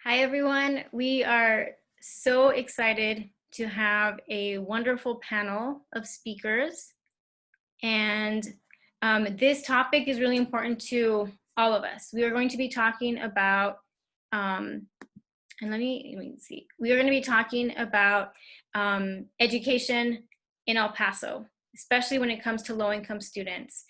Hi, everyone. We are so excited to have a wonderful panel of speakers. And this topic is really important to all of us. We are going to be talking about, and let me see, we are going to be talking about education in El Paso, especially when it comes to low-income students.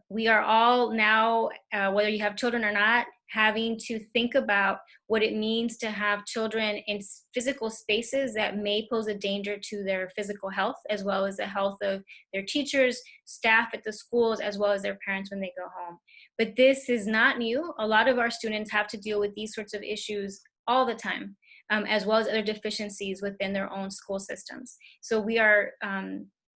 We are all now, whether you have children or not, having to think about what it means to have children in physical spaces that may pose a danger to their physical health, as well as the health of their teachers, staff at the schools, as well as their parents when they go home. But this is not new. A lot of our students have to deal with these sorts of issues all the time, as well as other deficiencies within their own school systems. So we are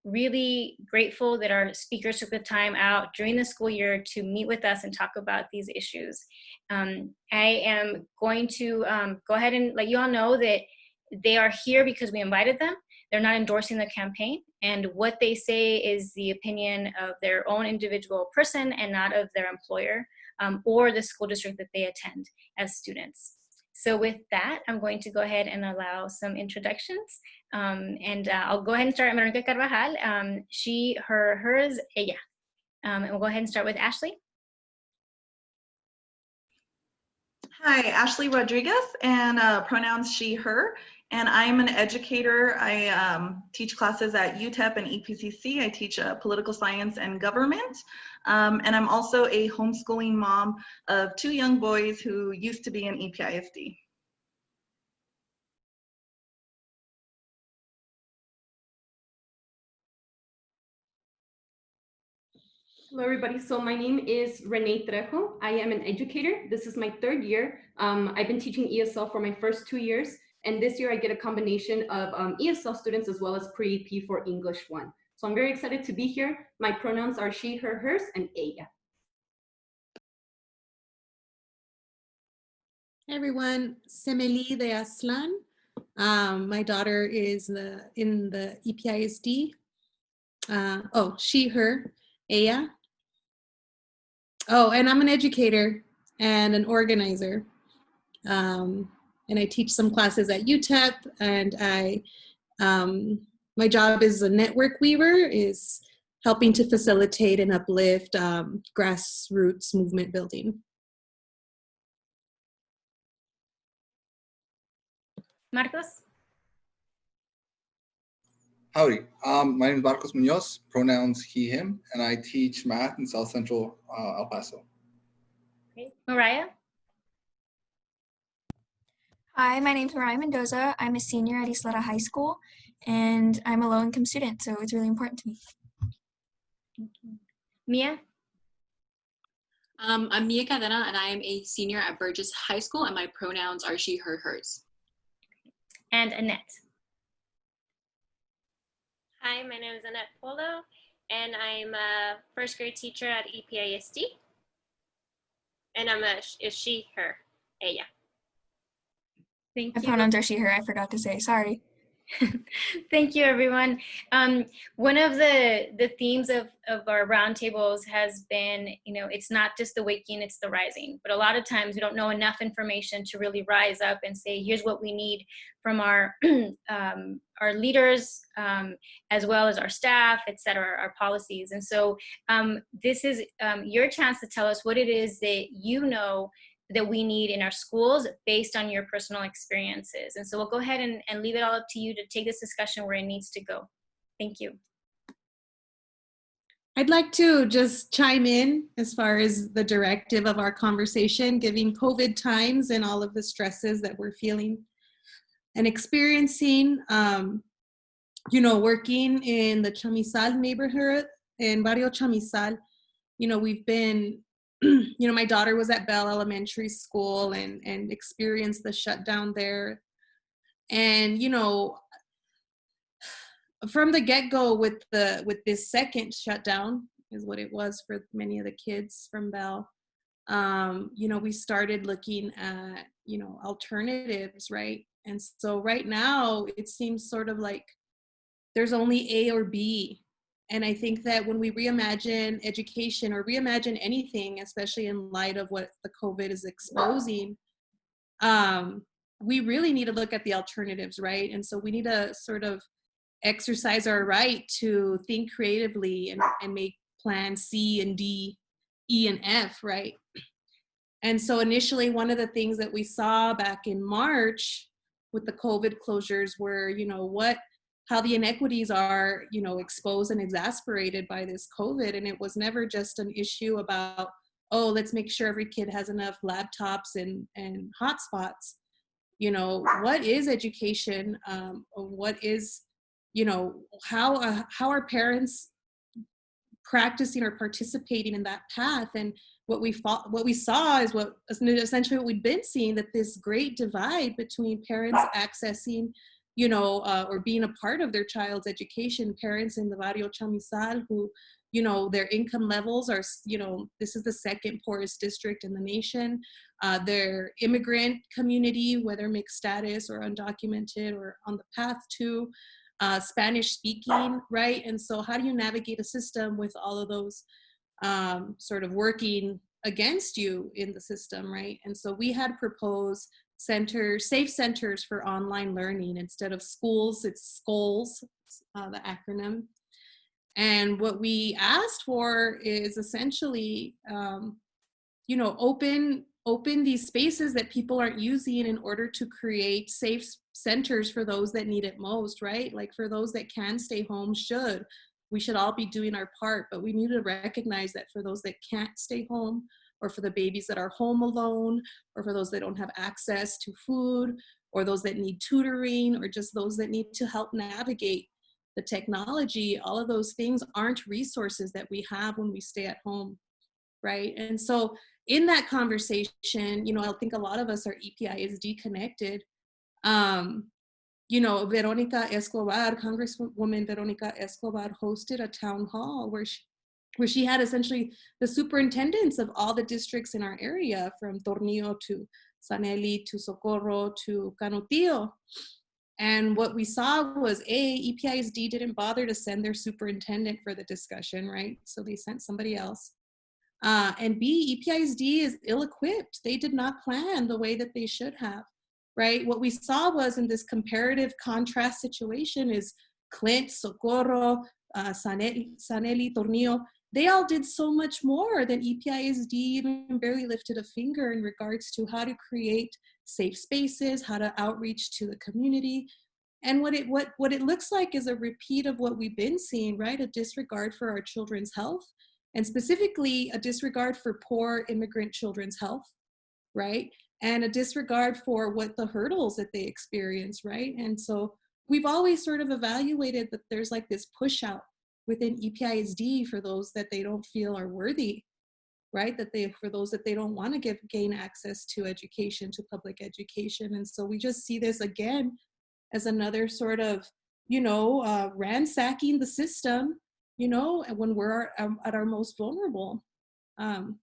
really grateful that our speakers took the time out during the school year to meet with us and talk about these issues. I am going to go ahead and let you all know that they are here because we invited them. They're not endorsing the campaign, and what they say is the opinion of their own individual person and not of their employer or the school district that they attend as students. So with that, I'm going to go ahead and allow some introductions. I'll go ahead and start with Veronica Carbajal. She, her, hers, ella. And we'll go ahead and start with Ashley. Hi, Ashley Rodriguez, and pronouns she, her. And I'm an educator. I teach classes at UTEP and EPCC. I teach political science and government. And I'm also a homeschooling mom of 2 young boys who used to be in EPISD. Hello, everybody. So my name is Renee Trejo. I am an educator. This is my 3rd year. I've been teaching ESL for my first 2 years. And this year I get a combination of ESL students as well as pre-EP for English 1. So I'm very excited to be here. My pronouns are she, her, hers, and ella. Hey everyone, Semeli de Aslan. My daughter is in the EPISD. She, her, ella. Oh, and I'm an educator and an organizer. And I teach some classes at UTEP, and my job as a network weaver is helping to facilitate and uplift grassroots movement building. Marcos? Howdy, my name is Marcos Munoz, pronouns he, him, and I teach math in South Central El Paso. Okay. Mariah? Hi, my name is Mariah Mendoza. I'm a senior at Isleta High School, and I'm a low-income student, so it's really important to me. Mia? I'm Mia Cadena, and I am a senior at Burgess High School, and my pronouns are she, her, hers. And Annette? Hi, my name is Annette Polo, and I'm a 1st grade teacher at EPISD. And I'm a she, her, ella. Thank My you. pronouns are she, her. I forgot to say, sorry. Thank you, everyone. One of the themes of our roundtables has been, it's not just the waking, it's the rising. But a lot of times we don't know enough information to really rise up and say, here's what we need from our leaders, as well as our staff, et cetera, our policies. And so this is your chance to tell us what it is that you know that we need in our schools based on your personal experiences. And so we'll go ahead and leave it all up to you to take this discussion where it needs to go. Thank you. I'd like to just chime in as far as the directive of our conversation, given COVID times and all of the stresses that we're feeling and experiencing. Working in the Chamizal neighborhood, in Barrio Chamizal, we've been my daughter was at Bell Elementary School and experienced the shutdown there. And, from the get-go with this second shutdown is what it was for many of the kids from Bell. We started looking at, alternatives, right? And so right now it seems sort of like there's only A or B. And I think that when we reimagine education or reimagine anything, especially in light of what the COVID is exposing, we really need to look at the alternatives, right? And so we need to sort of exercise our right to think creatively and make plans C and D, E and F, right? And so initially, one of the things that we saw back in March with the COVID closures were, how the inequities are, exposed and exasperated by this COVID. And it was never just an issue about, oh, let's make sure every kid has enough laptops and hotspots. What is education? What is, how are parents practicing or participating in that path? And what we saw is essentially what we've been seeing, that this great divide between parents accessing, or being a part of their child's education. Parents in the Barrio Chamizal who, their income levels are, this is the second poorest district in the nation. Their immigrant community, whether mixed status or undocumented or on the path to Spanish speaking, right? And so how do you navigate a system with all of those sort of working against you in the system, right? And so we had proposed safe centers for online learning. Instead of schools, it's SCOLS, the acronym. And what we asked for is essentially, open these spaces that people aren't using in order to create safe centers for those that need it most, right? Like for those that can stay home, we should all be doing our part, but we need to recognize that for those that can't stay home, or for the babies that are home alone, or for those that don't have access to food, or those that need tutoring, or just those that need to help navigate the technology, all of those things aren't resources that we have when we stay at home, right? And so in that conversation, I think a lot of us are EPISD connected. Veronica Escobar, Congresswoman Veronica Escobar, hosted a town hall where she had essentially the superintendents of all the districts in our area, from Tornillo to Sanelli to Socorro to Canutillo. And what we saw was, EPISD didn't bother to send their superintendent for the discussion, right? So they sent somebody else. And B, EPISD is ill-equipped. They did not plan the way that they should have, right? What we saw was, in this comparative contrast situation, is Clint, Socorro, Sanelli, Tornillo, they all did so much more than EPISD even barely lifted a finger in regards to how to create safe spaces, how to outreach to the community. And what it looks like is a repeat of what we've been seeing, right? A disregard for our children's health, and specifically a disregard for poor immigrant children's health, right? And a disregard for what the hurdles that they experience, right? And so we've always sort of evaluated that there's like this push out within EPISD for those that they don't feel are worthy, right? For those that they don't want to gain access to education, to public education. And so we just see this again as another sort of, ransacking the system, when we're at our most vulnerable. And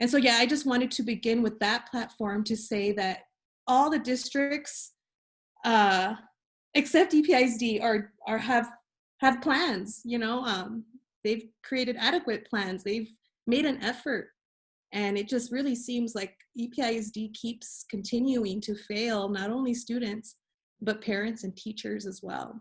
so, I just wanted to begin with that platform to say that all the districts, except EPISD, have plans. They've created adequate plans. They've made an effort, and it just really seems like EPISD keeps continuing to fail not only students but parents and teachers as well.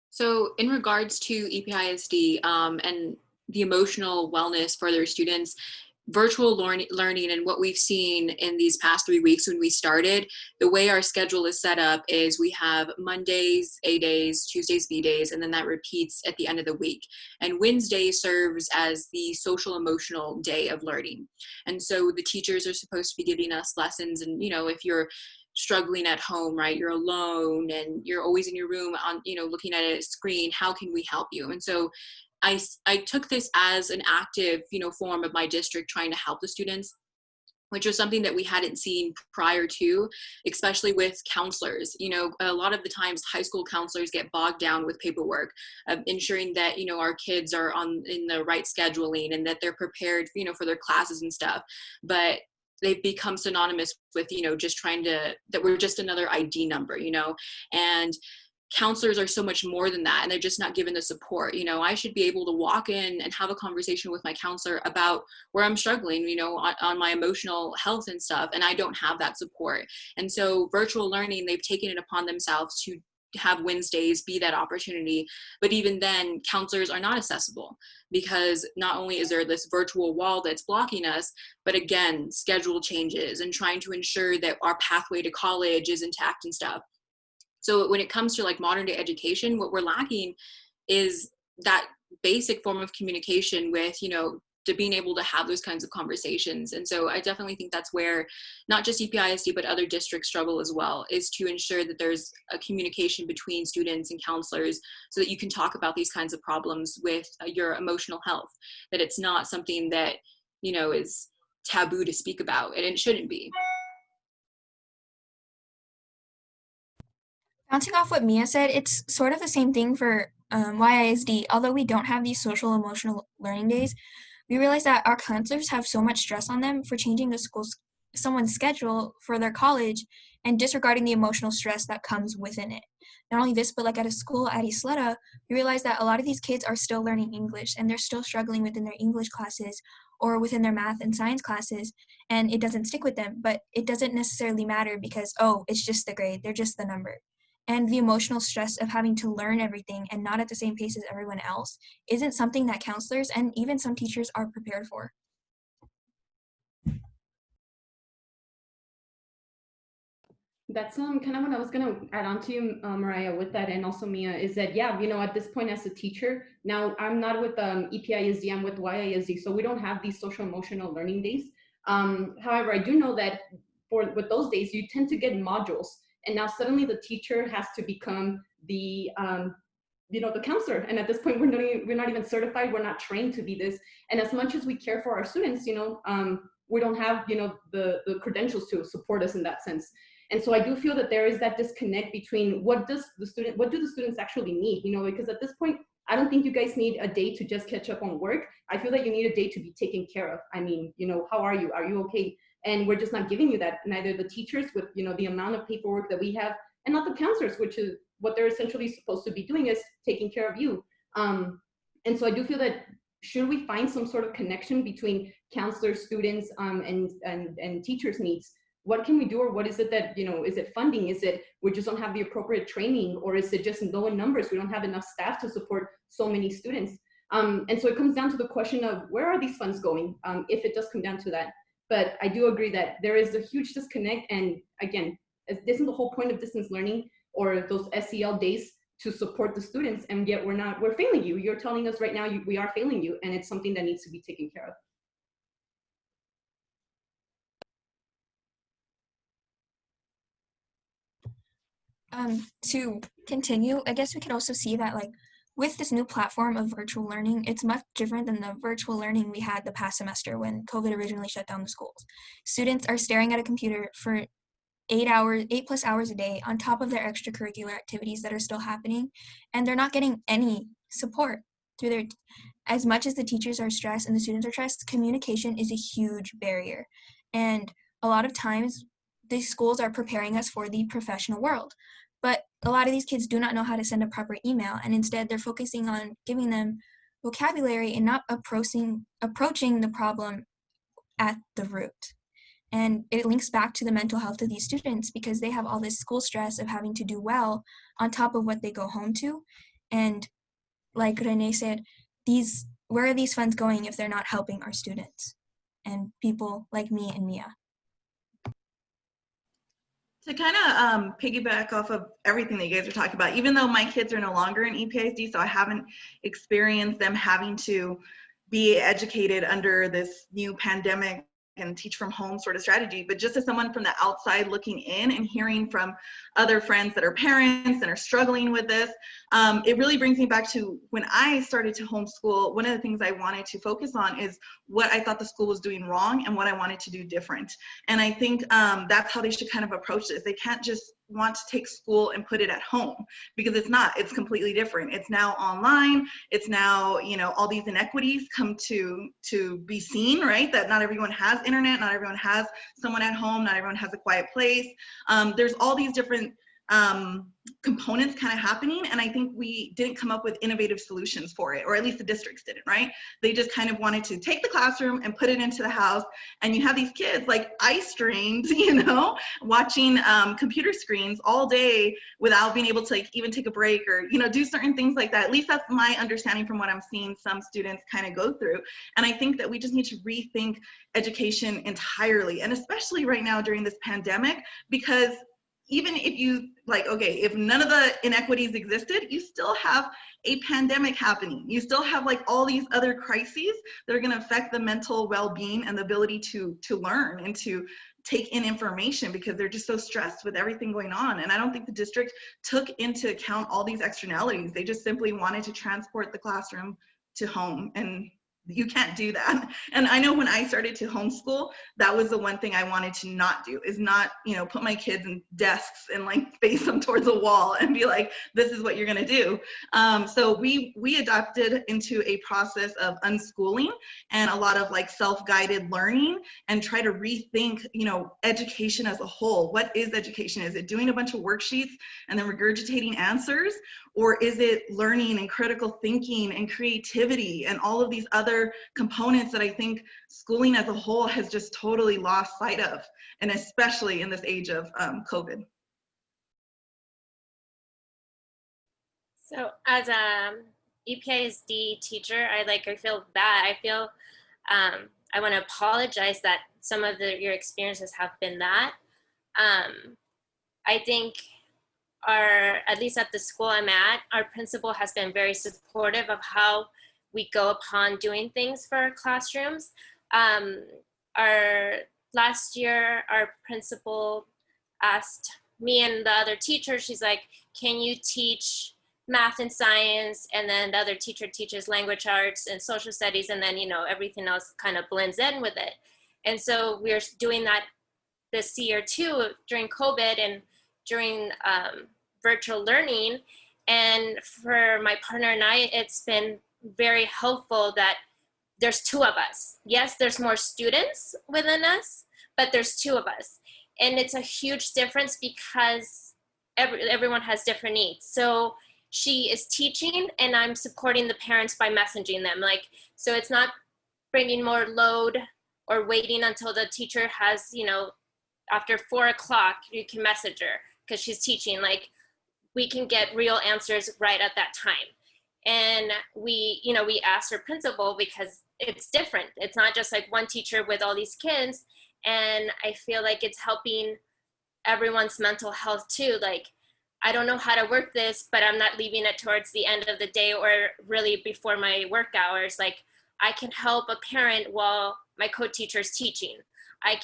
So in regards to EPISD and the emotional wellness for their students, virtual learning and what we've seen in these past 3 weeks when we started, the way our schedule is set up is we have Mondays A days, Tuesdays B days, and then that repeats at the end of the week. And Wednesday serves as the social emotional day of learning. And so the teachers are supposed to be giving us lessons, and if you're struggling at home, right, you're alone and you're always in your room on looking at a screen, how can we help you? And so I took this as an active form of my district trying to help the students, which was something that we hadn't seen prior to, especially with counselors. A lot of the times high school counselors get bogged down with paperwork of ensuring that our kids are in the right scheduling and that they're prepared for their classes and stuff. But they've become synonymous with, just that we're just another ID number, and counselors are so much more than that, and they're just not given the support. You know, I should be able to walk in and have a conversation with my counselor about where I'm struggling, you know, on my emotional health and stuff, and I don't have that support. And so virtual learning, they've taken it upon themselves to have Wednesdays be that opportunity. But even then, counselors are not accessible, because not only is there this virtual wall that's blocking us, but again, schedule changes and trying to ensure that our pathway to college is intact and stuff. So when it comes to like modern day education, what we're lacking is that basic form of communication with, you know, to being able to have those kinds of conversations. And so I definitely think that's where not just EPISD, but other districts struggle as well, is to ensure that there's a communication between students and counselors so that you can talk about these kinds of problems with your emotional health, that it's not something that, you know, is taboo to speak about, and it shouldn't be. Bouncing off what Mia said, it's sort of the same thing for YISD. Although we don't have these social emotional learning days, we realize that our counselors have so much stress on them for changing someone's schedule for their college and disregarding the emotional stress that comes within it. Not only this, but like at a school at Isleta, we realize that a lot of these kids are still learning English, and they're still struggling within their English classes or within their math and science classes, and it doesn't stick with them. But it doesn't necessarily matter because, oh, it's just the grade, they're just the number. And the emotional stress of having to learn everything and not at the same pace as everyone else isn't something that counselors and even some teachers are prepared for. That's kind of what I was going to add on to you, Mariah, with that, and also Mia, is that, yeah, you know, at this point as a teacher, now I'm not with EPISD, I'm with YISD, so we don't have these social emotional learning days. However, I do know that with those days, you tend to get modules, and now suddenly the teacher has to become the you know, the counselor. And at this point, we're not even certified. We're not trained to be this. And as much as we care for our students, you know, we don't have, you know, the credentials to support us in that sense. And so I do feel that there is that disconnect between what do the students actually need, you know, because at this point, I don't think you guys need a day to just catch up on work. I feel like you need a day to be taken care of. I mean, you know, how are you? Are you okay? And we're just not giving you that. Neither the teachers with, you know, the amount of paperwork that we have, and not the counselors, which is what they're essentially supposed to be doing, is taking care of you. And so I do feel that should we find some sort of connection between counselors, students, and teachers' needs, what can we do, or what is it that, you know, is it funding? Is it we just don't have the appropriate training, or is it just low in numbers? We don't have enough staff to support so many students. And so it comes down to the question of where are these funds going, if it does come down to that. But I do agree that there is a huge disconnect. And again, this is the whole point of distance learning or those SEL days, to support the students, and yet we're failing you. You're telling us right now we are failing you, and it's something that needs to be taken care of. To continue, I guess we can also see that, like, with this new platform of virtual learning, it's much different than the virtual learning we had the past semester when COVID originally shut down the schools. Students are staring at a computer for 8+ hours a day on top of their extracurricular activities that are still happening, and they're not getting any support through their, as much as the teachers are stressed and the students are stressed, communication is a huge barrier. And a lot of times these schools are preparing us for the professional world, but a lot of these kids do not know how to send a proper email, and instead they're focusing on giving them vocabulary and not approaching the problem at the root. And it links back to the mental health of these students, because they have all this school stress of having to do well on top of what they go home to. And like Renee said, where are these funds going if they're not helping our students and people like me and Mia? To kind of piggyback off of everything that you guys are talking about, even though my kids are no longer in EPISD, so I haven't experienced them having to be educated under this new pandemic and teach from home sort of strategy, but just as someone from the outside looking in and hearing from other friends that are parents and are struggling with this, it really brings me back to when I started to homeschool. One of the things I wanted to focus on is what I thought the school was doing wrong and what I wanted to do different. And I think that's how they should kind of approach this. They can't just want to take school and put it at home, because it's not. It's completely different. It's now online. It's now, you know, all these inequities come to be seen, right? That not everyone has internet, not everyone has someone at home, not everyone has a quiet place. There's all these different components kind of happening, and I think we didn't come up with innovative solutions for it, or at least the districts didn't, right? They just kind of wanted to take the classroom and put it into the house, and you have these kids like eye strained, you know, watching computer screens all day without being able to like even take a break or, you know, do certain things like that. At least that's my understanding from what I'm seeing some students kind of go through. And I think that we just need to rethink education entirely, and especially right now during this pandemic, because even if you like, okay, if none of the inequities existed, you still have a pandemic happening. You still have like all these other crises that are going to affect the mental well-being and the ability to learn and to take in information, because they're just so stressed with everything going on. And I don't think the district took into account all these externalities. They just simply wanted to transport the classroom to home, and you can't do that. And I know when I started to homeschool, that was the one thing I wanted to not do, is not, you know, put my kids in desks and like face them towards a wall and be like, this is what you're gonna do. So we adopted into a process of unschooling and a lot of like self-guided learning, and try to rethink, you know, education as a whole. What is education? Is it doing a bunch of worksheets and then regurgitating answers? Or is it learning and critical thinking and creativity and all of these other components that I think schooling as a whole has just totally lost sight of, and especially in this age of COVID? So as a EPISD teacher, I feel bad. I feel I want to apologize that some of your experiences have been that. I think at least at the school I'm at, our principal has been very supportive of how we go upon doing things for our classrooms. Last year, our principal asked me and the other teacher, she's like, can you teach math and science? And then the other teacher teaches language arts and social studies, and then, you know, everything else kind of blends in with it. And so we're doing that this year too, during COVID and during virtual learning. And for my partner and I, it's been very helpful that there's two of us. Yes, there's more students within us, but there's two of us. And it's a huge difference because everyone has different needs. So she is teaching and I'm supporting the parents by messaging them. Like, so it's not bringing more load or waiting until the teacher has, you know, after 4 o'clock, you can message her because she's teaching. Like, we can get real answers right at that time. And we asked our principal because it's different. It's not just like one teacher with all these kids. And I feel like it's helping everyone's mental health too. Like, I don't know how to work this, but I'm not leaving it towards the end of the day or really before my work hours. Like, I can help a parent while my co-teacher's teaching. I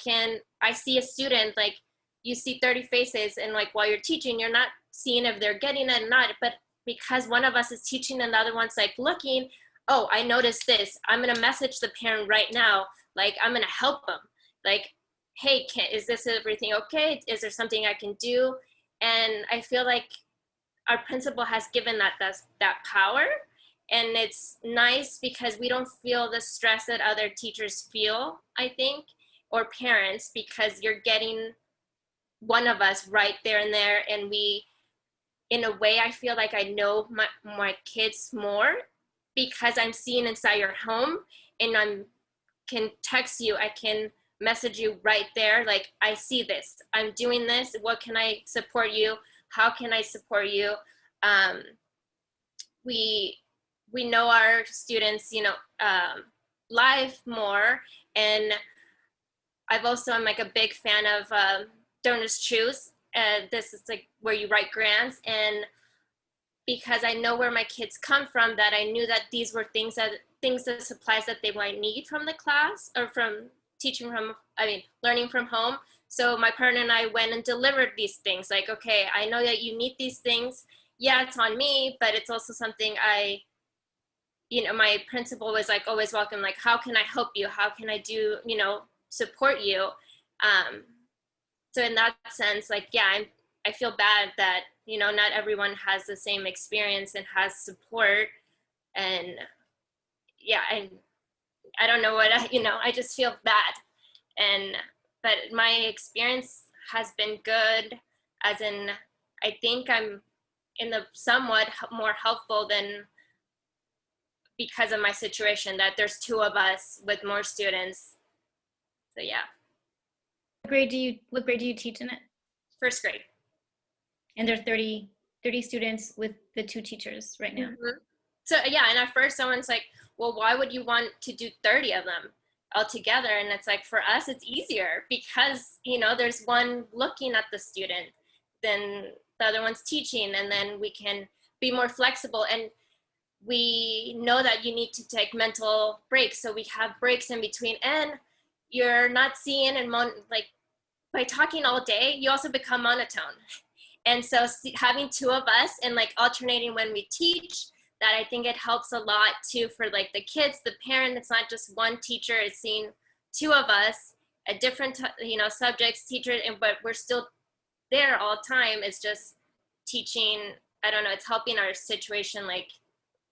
see a student, like, you see 30 faces, and like while you're teaching, you're not seeing if they're getting it or not, but because one of us is teaching and the other one's like looking, oh, I noticed this, I'm gonna message the parent right now, like, I'm gonna help them. Like, hey, is this everything okay? Is there something I can do? And I feel like our principal has given that power, and it's nice because we don't feel the stress that other teachers feel, I think, or parents, because you're getting one of us right there and there. And we, in a way, I feel like I know my kids more because I'm seeing inside your home, and I can text you, I can message you right there. Like, I see this, I'm doing this, what can I support you? How can I support you? We know our students, you know, live more. And I'm like a big fan of Donors Choose. This is like where you write grants, and because I know where my kids come from, that I knew that these were things, the supplies that they might need from the class or from learning from home. So my partner and I went and delivered these things. Like, okay, I know that you need these things. Yeah, it's on me, but it's also something my principal was like, always welcome. Like, how can I help you? How can I do, support you? So in that sense, like, yeah, I feel bad that, not everyone has the same experience and has support. And yeah, I don't know what, I just feel bad. But my experience has been good, as in, I think I'm in the somewhat more helpful than because of my situation, that there's 2 of us with more students. So yeah. What grade do you teach in it? 1st grade. And there's 30 students with the 2 teachers right now. Mm-hmm. So yeah, and at first someone's like, well, why would you want to do 30 of them all together? And it's like, for us, it's easier because, you know, there's one looking at the student, then the other one's teaching, and then we can be more flexible. And we know that you need to take mental breaks. So we have breaks in between, and you're not seeing and like by talking all day, you also become monotone. And so having 2 of us and like alternating when we teach, that I think it helps a lot too for like the kids, the parent. It's not just one teacher, it's seeing 2 of us at different, you know, subjects, teachers, but we're still there all the time. It's just teaching, I don't know, it's helping our situation. Like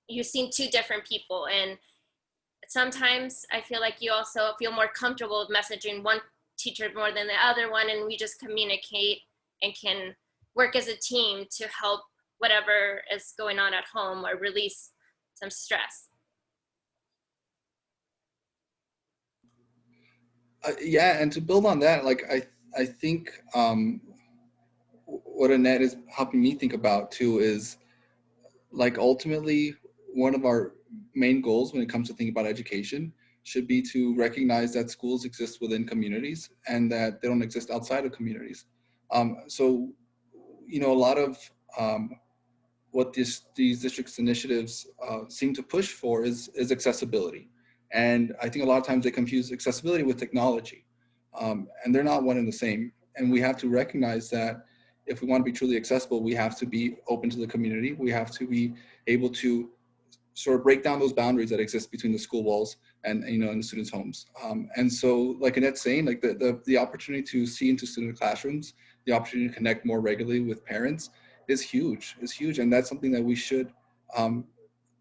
you've seen 2 different people, and sometimes I feel like you also feel more comfortable with messaging one teacher more than the other one, and we just communicate and can work as a team to help whatever is going on at home or release some stress. Yeah, and to build on that, like I think what Annette is helping me think about too is like ultimately one of our main goals when it comes to thinking about education should be to recognize that schools exist within communities and that they don't exist outside of communities. So, you know, a lot of what these districts initiatives seem to push for is accessibility. And I think a lot of times they confuse accessibility with technology, and they're not one and the same. And we have to recognize that if we want to be truly accessible, we have to be open to the community. We have to be able to sort of break down those boundaries that exist between the school walls and, you know, in the students' homes. And so, like Annette's saying, like the opportunity to see into student classrooms, the opportunity to connect more regularly with parents is huge. And that's something that we should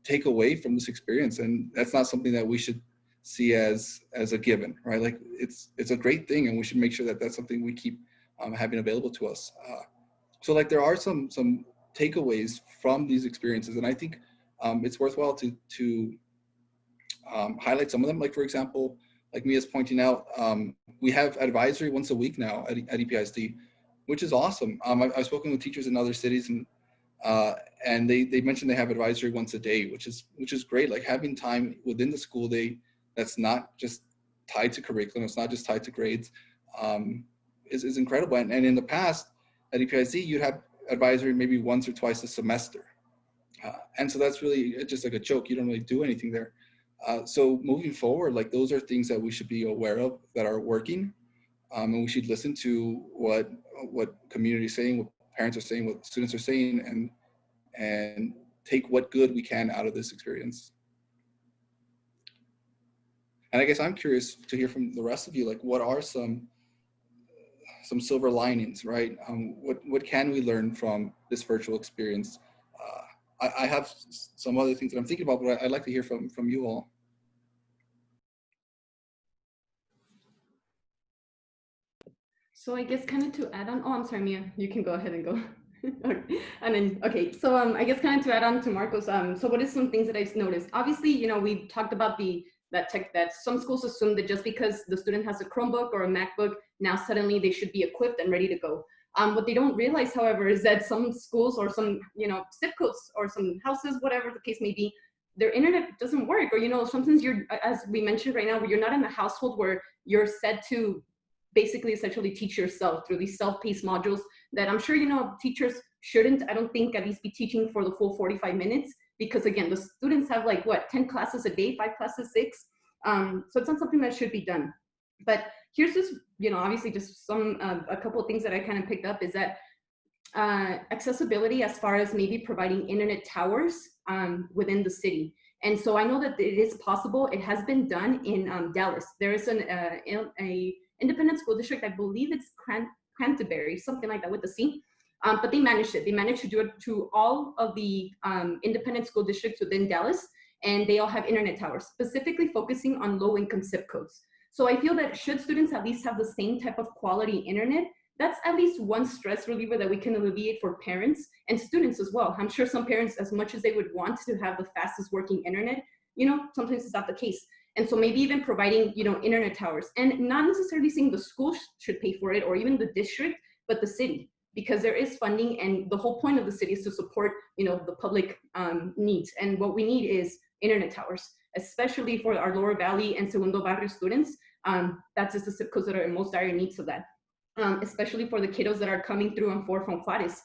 take away from this experience. And that's not something that we should see as a given, right? Like it's a great thing, and we should make sure that that's something we keep having available to us. So like there are some takeaways from these experiences, and I think it's worthwhile to highlight some of them. Like for example, like Mia's pointing out, we have advisory once a week now at EPISD, which is awesome. I've spoken with teachers in other cities, and they mentioned they have advisory once a day, which is great. Like having time within the school day that's not just tied to curriculum, it's not just tied to grades, is incredible. And in the past at EPISD, you'd have advisory maybe once or twice a semester. And so that's really just like a joke. You don't really do anything there. So moving forward, like those are things that we should be aware of that are working. And we should listen to what community is saying, what parents are saying, what students are saying, and take what good we can out of this experience. And I guess I'm curious to hear from the rest of you, like what are some silver linings, right? What can we learn from this virtual experience? I have some other things that I'm thinking about, but I'd like to hear from you all. So I guess kind of to add on, oh, I'm sorry, Mia, you can go ahead and go. And then, okay, so I guess kind of to add on to Marcos, so what is some things that I've noticed? Obviously, you know, we talked about that some schools assume that just because the student has a Chromebook or a MacBook, now suddenly they should be equipped and ready to go. What they don't realize, however, is that some schools or some, you know, zip codes or some houses, whatever the case may be, their internet doesn't work. Or, you know, sometimes you're, as we mentioned right now, where you're not in a household where you're set to basically essentially teach yourself through these self-paced modules that I'm sure, you know, teachers shouldn't, I don't think, at least be teaching for the full 45 minutes, because again, the students have like what, 10 classes a day, 5 classes, 6. So it's not something that should be done. But here's just, you know, obviously just some, a couple of things that I kind of picked up is that accessibility as far as maybe providing internet towers within the city. And so I know that it is possible. It has been done in Dallas. There is a independent school district, I believe it's Canterbury, something like that with the C. But they managed it. They managed to do it to all of the independent school districts within Dallas, and they all have internet towers, specifically focusing on low-income zip codes. So I feel that should students at least have the same type of quality internet, that's at least one stress reliever that we can alleviate for parents and students as well. I'm sure some parents, as much as they would want to have the fastest working internet, sometimes it's not the case. And so maybe even providing, internet towers, and not necessarily saying the school should pay for it or even the district, but the city, because there is funding, and the whole point of the city is to support, the public needs. And what we need is internet towers, especially for our Lower Valley and Segundo Barrio students. That's just the zip codes that are in most dire needs of that, especially for the kiddos that are coming through and forth from Juarez.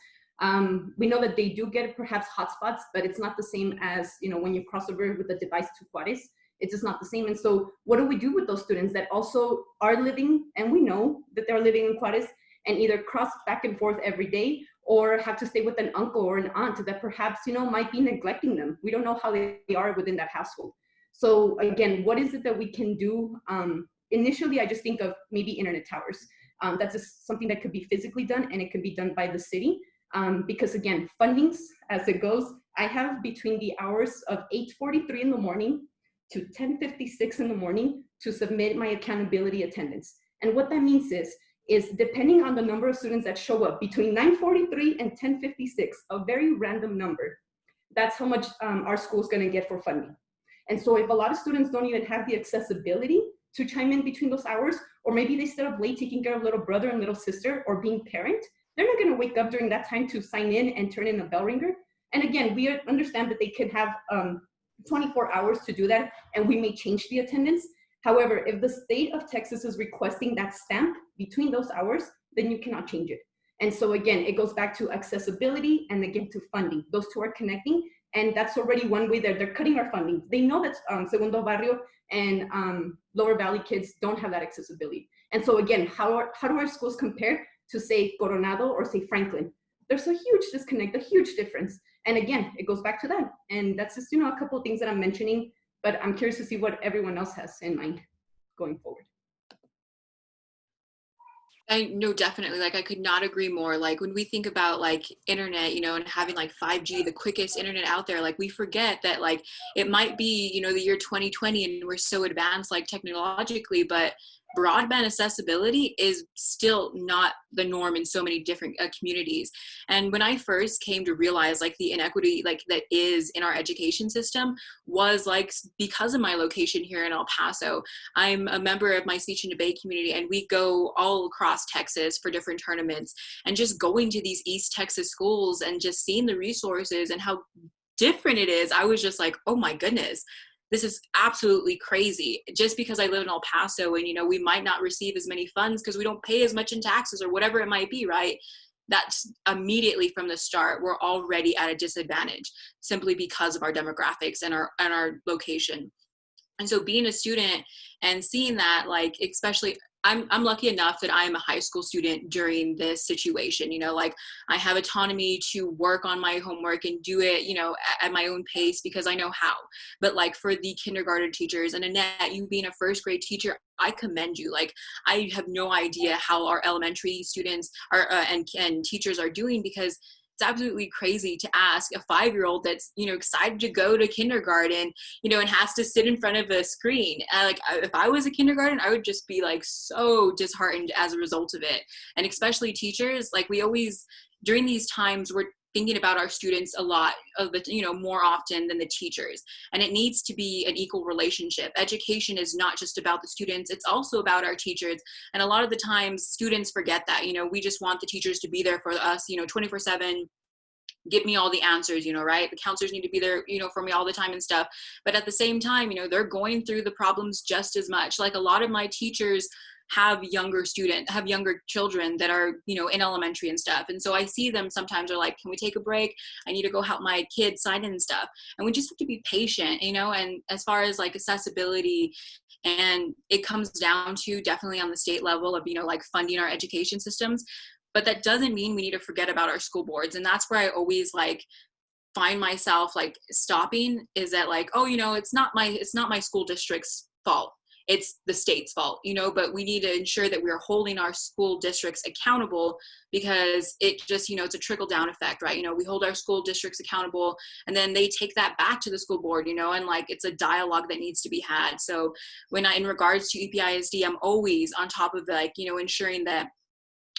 We know that they do get perhaps hotspots, but it's not the same as, when you cross over with the device to Juarez. It's just not the same. And so what do we do with those students that also are living, and we know that they're living in Juarez, and either cross back and forth every day or have to stay with an uncle or an aunt that perhaps, might be neglecting them. We don't know how they are within that household. So again, what is it that we can do? Initially, I just think of maybe internet towers. That's just something that could be physically done, and it could be done by the city. Because again, fundings, as it goes, I have between the hours of 8:43 in the morning to 10:56 in the morning to submit my accountability attendance. And what that means is depending on the number of students that show up between 9:43 and 10:56, a very random number, that's how much our school is going to get for funding. And so if a lot of students don't even have the accessibility to chime in between those hours, or maybe they stay up late taking care of little brother and little sister or being parent, they're not going to wake up during that time to sign in and turn in a bell ringer. And again, we understand that they could have 24 hours to do that, and we may change the attendance. However, if the state of Texas is requesting that stamp between those hours, then you cannot change it. And so again, it goes back to accessibility and again to funding. Those two are connecting, and that's already one way that they're cutting our funding. They know that Segundo Barrio and Lower Valley kids don't have that accessibility. And so again, how do our schools compare to say Coronado or say Franklin? There's a huge disconnect, a huge difference. And again, it goes back to that. And that's just, a couple of things that I'm mentioning, but I'm curious to see what everyone else has in mind going forward. I know, definitely. Like, I could not agree more. Like, when we think about like internet, and having like 5G, the quickest internet out there, like we forget that like it might be, the year 2020 and we're so advanced like technologically, but broadband accessibility is still not the norm in so many different communities. And when I first came to realize like the inequity like that is in our education system was like because of my location here in El Paso. I'm a member of my speech and debate community, and we go all across Texas for different tournaments, and just going to these East Texas schools and just seeing the resources and how different it is, I was just like, oh my goodness, this is absolutely crazy. Just because I live in El Paso and, we might not receive as many funds because we don't pay as much in taxes or whatever it might be, right? That's immediately from the start, we're already at a disadvantage simply because of our demographics and our location. And so being a student and seeing that, like, especially, I'm lucky enough that I'm a high school student during this situation, like I have autonomy to work on my homework and do it, at my own pace because I know how. But like for the kindergarten teachers, and Annette, you being a first grade teacher, I commend you. Like, I have no idea how our elementary students are and teachers are doing, because it's absolutely crazy to ask a 5-year-old that's, excited to go to kindergarten, and has to sit in front of a screen. Like, if I was a kindergarten, I would just be like so disheartened as a result of it. And especially teachers, like we always, during these times, we're thinking about our students a lot of the, more often than the teachers. And it needs to be an equal relationship. Education is not just about the students, it's also about our teachers. And a lot of the times students forget that, we just want the teachers to be there for us, 24/7, give me all the answers, right? The counselors need to be there, for me all the time and stuff. But at the same time, they're going through the problems just as much. Like, a lot of my teachers have younger children that are, in elementary and stuff. And so I see them sometimes are like, can we take a break? I need to go help my kids sign in and stuff. And we just have to be patient, and as far as like accessibility, and it comes down to definitely on the state level of, like funding our education systems. But that doesn't mean we need to forget about our school boards. And that's where I always like find myself like stopping, is that like, oh, it's not my school district's fault. It's the state's fault, but we need to ensure that we're holding our school districts accountable, because it just, it's a trickle down effect, right? We hold our school districts accountable, and then they take that back to the school board, and like, it's a dialogue that needs to be had. So in regards to EPISD, I'm always on top of like, ensuring that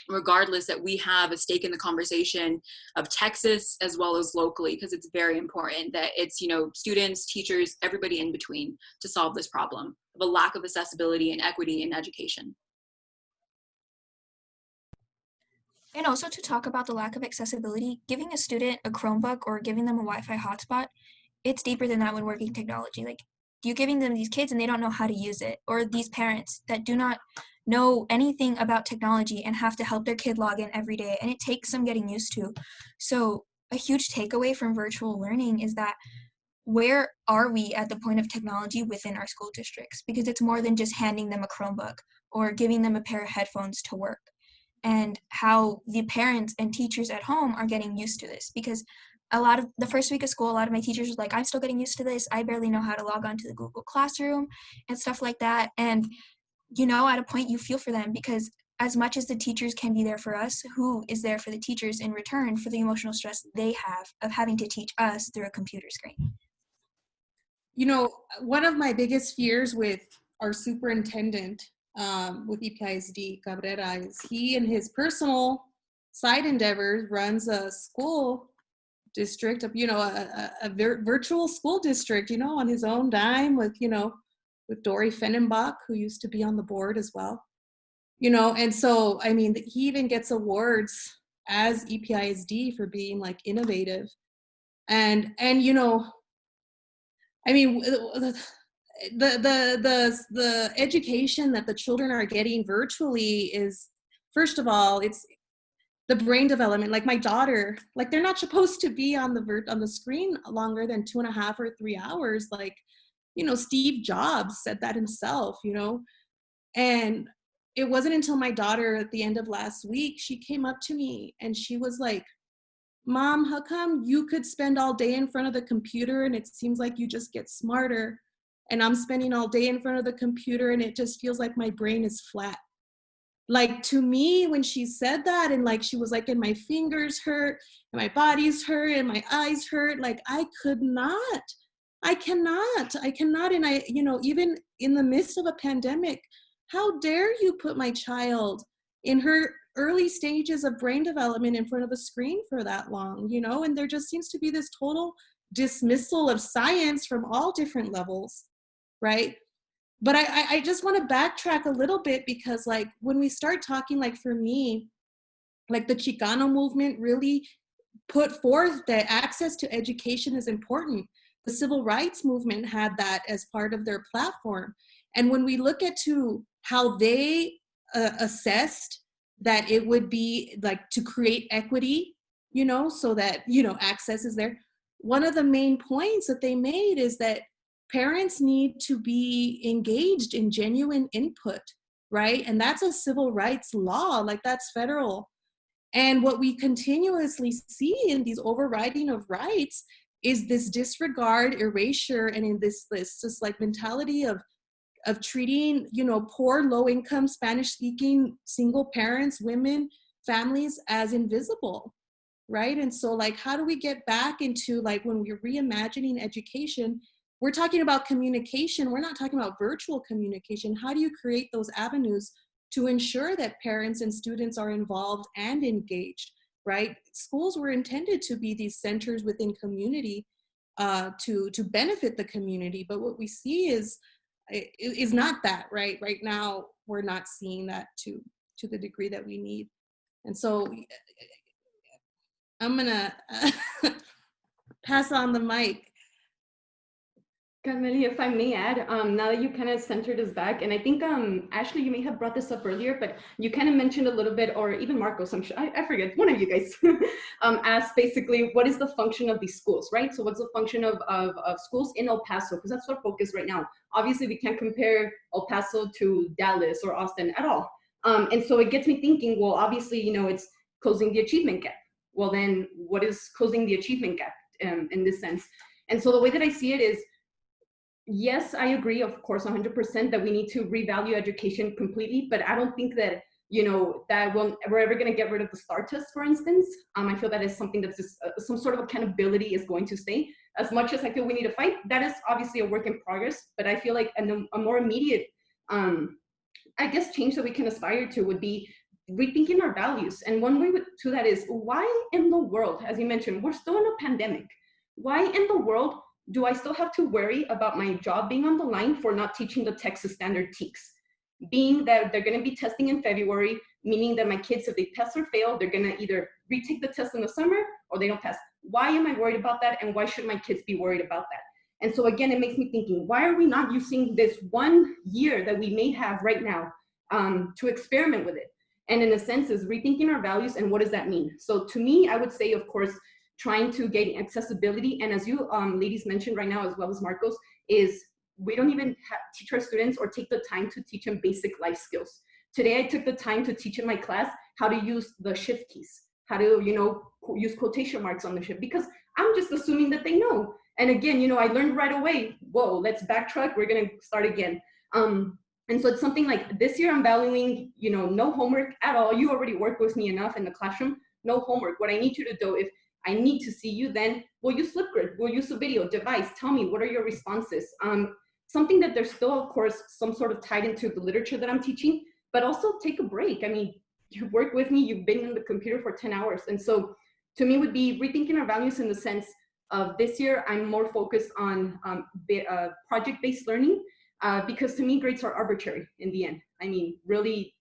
regardless, that we have a stake in the conversation of Texas as well as locally, because it's very important that it's, you know, students, teachers, everybody in between to solve this problem of a lack of accessibility and equity in education. And also to talk about the lack of accessibility, giving a student a Chromebook or giving them a Wi-Fi hotspot, it's deeper than that when working technology. Like, you're giving them these kids and they don't know how to use it, or these parents that do not know anything about technology and have to help their kid log in every day, and it takes some getting used to. So a huge takeaway from virtual learning is that where are we at the point of technology within our school districts? Because it's more than just handing them a Chromebook or giving them a pair of headphones to work, and how the parents and teachers at home are getting used to this. Because a lot of the first week of school, a lot of my teachers were like, I'm still getting used to this. I barely know how to log on to the Google Classroom and stuff like that. And, you know, at a point you feel for them, because as much as the teachers can be there for us, who is there for the teachers in return for the emotional stress they have of having to teach us through a computer screen? You know, one of my biggest fears with our superintendent with EPISD, Cabrera, is he in his personal side endeavors runs a school district, you know, a virtual school district, you know, on his own dime with, you know, with Dory Fennenbach, who used to be on the board as well, you know. And so, I mean, he even gets awards as EPISD for being like innovative. And you know, I mean, the education that the children are getting virtually is, first of all, it's the brain development. Like my daughter, like they're not supposed to be on the screen longer than 2.5 or 3 hours. Like, you know, Steve Jobs said that himself, you know. And it wasn't until my daughter at the end of last week, she came up to me and she was like, Mom, how come you could spend all day in front of the computer and it seems like you just get smarter, and I'm spending all day in front of the computer and it just feels like my brain is flat? Like, to me, when she said that, and like she was like, and my fingers hurt and my body's hurt and my eyes hurt, like I cannot. And I, you know, even in the midst of a pandemic, how dare you put my child in her early stages of brain development in front of a screen for that long, you know? And there just seems to be this total dismissal of science from all different levels, right? But I just want to backtrack a little bit, because like when we start talking, like for me, like the Chicano movement really put forth that access to education is important. The civil rights movement had that as part of their platform. And when we look at to how they assessed that it would be like to create equity, you know, so that, you know, access is there, one of the main points that they made is that parents need to be engaged in genuine input, right? And that's a civil rights law, like that's federal. And what we continuously see in these overriding of rights is this disregard, erasure, and in this just like mentality of treating, you know, poor, low-income, Spanish-speaking single parents, women, families as invisible, right? And so like, how do we get back into like, when we're reimagining education, we're talking about communication, we're not talking about virtual communication. How do you create those avenues to ensure that parents and students are involved and engaged, right? Schools were intended to be these centers within community to benefit the community, but what we see is not that, right? Right now, we're not seeing that to the degree that we need. And so I'm gonna pass on the mic. Carmeli, if I may add, now that you kind of centered us back, and I think, Ashley, you may have brought this up earlier, but you kind of mentioned a little bit, or even Marcos, I'm sure, I forget, one of you guys, asked basically, what is the function of these schools, right? So what's the function of schools in El Paso? Because that's our focus right now. Obviously, we can't compare El Paso to Dallas or Austin at all. And so it gets me thinking, well, obviously, you know, it's closing the achievement gap. Well, then what is closing the achievement gap in this sense? And so the way that I see it is, yes, I agree, of course, 100% that we need to revalue education completely, but I don't think that, you know, that we're ever going to get rid of the STAR test, for instance. I feel that is something that's just some sort of accountability is going to stay. As much as I feel we need to fight, that is obviously a work in progress, but I feel like a more immediate, I guess, change that we can aspire to would be rethinking our values. And one way to that is, why in the world, as you mentioned, we're still in a pandemic. Why in the world do I still have to worry about my job being on the line for not teaching the Texas standard TEKS? Being that they're gonna be testing in February, meaning that my kids, if they pass or fail, they're gonna either retake the test in the summer or they don't pass. Why am I worried about that? And why should my kids be worried about that? And so again, it makes me thinking, why are we not using this 1 year that we may have right now to experiment with it? And in a sense is rethinking our values and what does that mean? So to me, I would say, of course, trying to gain accessibility. And as you ladies mentioned right now, as well as Marcos, is we don't even teach our students or take the time to teach them basic life skills. Today, I took the time to teach in my class how to use the shift keys, how to, use quotation marks on the shift, because I'm just assuming that they know. And again, I learned right away, whoa, let's backtrack, we're gonna start again. And so it's something like this year I'm valuing, no homework at all. You already work with me enough in the classroom, no homework. What I need you to do, if I need to see you, then we'll use Flipgrid, we'll use a video device. Tell me, what are your responses? Something that there's still, of course, some sort of tied into the literature that I'm teaching, but also take a break. I mean, you've worked with me, you've been in the computer for 10 hours. And so to me would be rethinking our values in the sense of this year, I'm more focused on project-based learning because to me, grades are arbitrary in the end. I mean, really,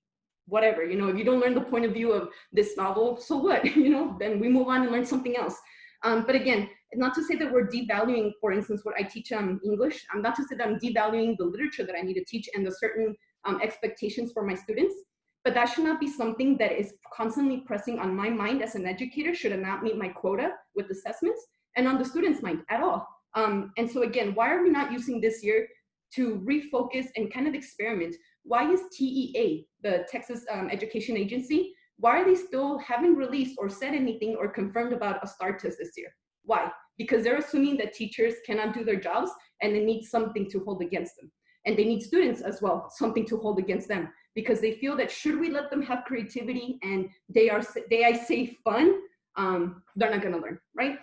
whatever, if you don't learn the point of view of this novel, so what, then we move on and learn something else. But again, not to say that we're devaluing, for instance, what I teach English. Not to say that I'm devaluing the literature that I need to teach and the certain expectations for my students, but that should not be something that is constantly pressing on my mind as an educator, should I not meet my quota with assessments, and on the students' mind at all. And so again, why are we not using this year to refocus and kind of experiment? Why is TEA, the Texas Education Agency, why are they still haven't released or said anything or confirmed about a STAR test this year? Why? Because they're assuming that teachers cannot do their jobs and they need something to hold against them. And they need students as well, something to hold against them, because they feel that should we let them have creativity and I say fun, they're not gonna learn, right?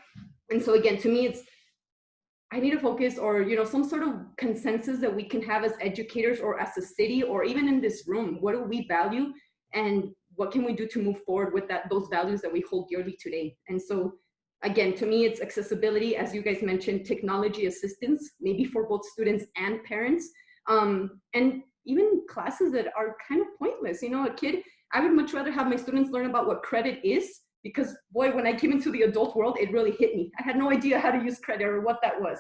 And so again, to me, I need to focus or, some sort of consensus that we can have as educators or as a city or even in this room. What do we value and what can we do to move forward with those values that we hold dearly today? And so again, to me, it's accessibility, as you guys mentioned, technology assistance, maybe for both students and parents, and even classes that are kind of pointless. A kid, I would much rather have my students learn about what credit is, because boy, when I came into the adult world, it really hit me. I had no idea how to use credit or what that was.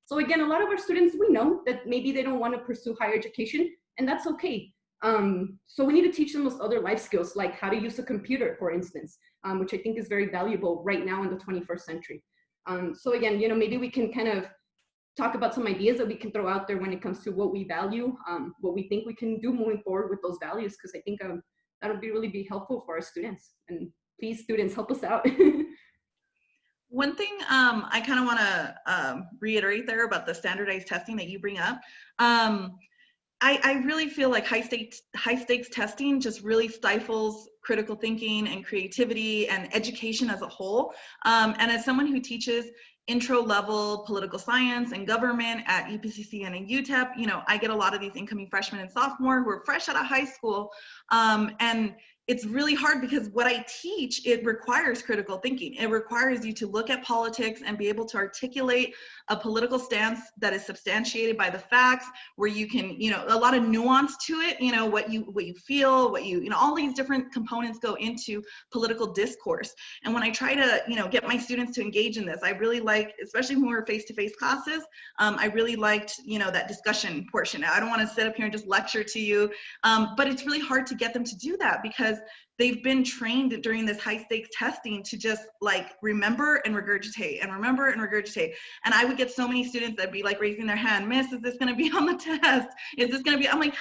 So again, a lot of our students, we know that maybe they don't want to pursue higher education, and that's okay. So we need to teach them those other life skills, like how to use a computer, for instance, which I think is very valuable right now in the 21st century. So again, maybe we can kind of talk about some ideas that we can throw out there when it comes to what we value, what we think we can do moving forward with those values, because I think that would really be helpful for our students. And please, students, help us out. One thing I kind of want to reiterate there about the standardized testing that you bring up. I really feel like high stakes testing just really stifles critical thinking and creativity and education as a whole. And as someone who teaches intro level political science and government at EPCC and in UTEP, I get a lot of these incoming freshmen and sophomore who are fresh out of high school. And it's really hard because what I teach, it requires critical thinking. It requires you to look at politics and be able to articulate a political stance that is substantiated by the facts, where you can, a lot of nuance to it, what you feel, all these different components go into political discourse. And when I try to, get my students to engage in this, I really like, especially when we're face-to-face classes, I really liked, that discussion portion. I don't want to sit up here and just lecture to you, but it's really hard to get them to do that because they've been trained during this high stakes testing to just like remember and regurgitate and remember and regurgitate. And I would get so many students that'd be like raising their hand, Miss, is this going to be on the test? Is this going to be, I'm like,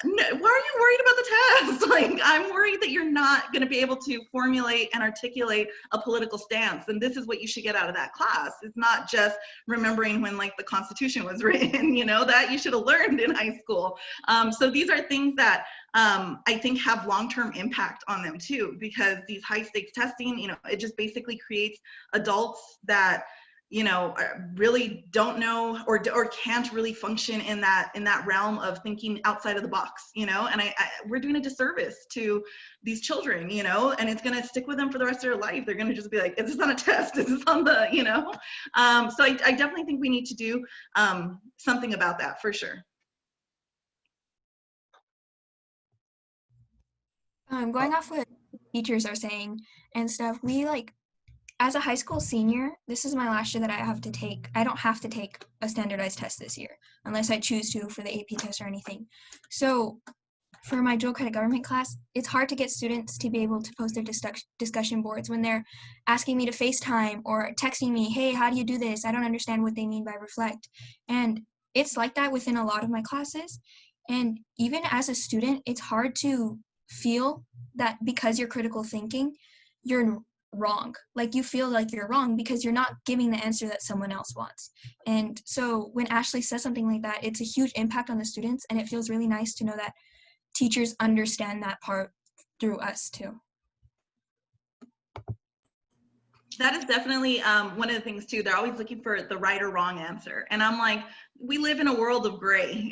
no, why are you worried about the test? Like, I'm worried that you're not going to be able to formulate and articulate a political stance. And this is what you should get out of that class. It's not just remembering when like the Constitution was written, that you should have learned in high school. So these are things that I think have long-term impact on them too, because these high stakes testing, it just basically creates adults that really don't know or can't really function in that realm of thinking outside of the box, and we're doing a disservice to these children, and it's going to stick with them for the rest of their life. They're going to just be like, is this on a test? Is this on the, so I definitely think we need to do something about that for sure. Going off what teachers are saying and stuff, we as a high school senior, this is my last year that I don't have to take a standardized test this year, unless I choose to for the AP test or anything. So for my dual credit government class, it's hard to get students to be able to post their discussion boards when they're asking me to FaceTime or texting me, hey, how do you do this? I don't understand what they mean by reflect. And it's like that within a lot of my classes. And even as a student, it's hard to feel that because you're critical thinking, you're wrong. You feel like you're wrong because you're not giving the answer that someone else wants. And so when Ashley says something like that, it's a huge impact on the students, and it feels really nice to know that teachers understand that part through us too. That is definitely one of the things too. They're always looking for the right or wrong answer. And I'm like, we live in a world of gray,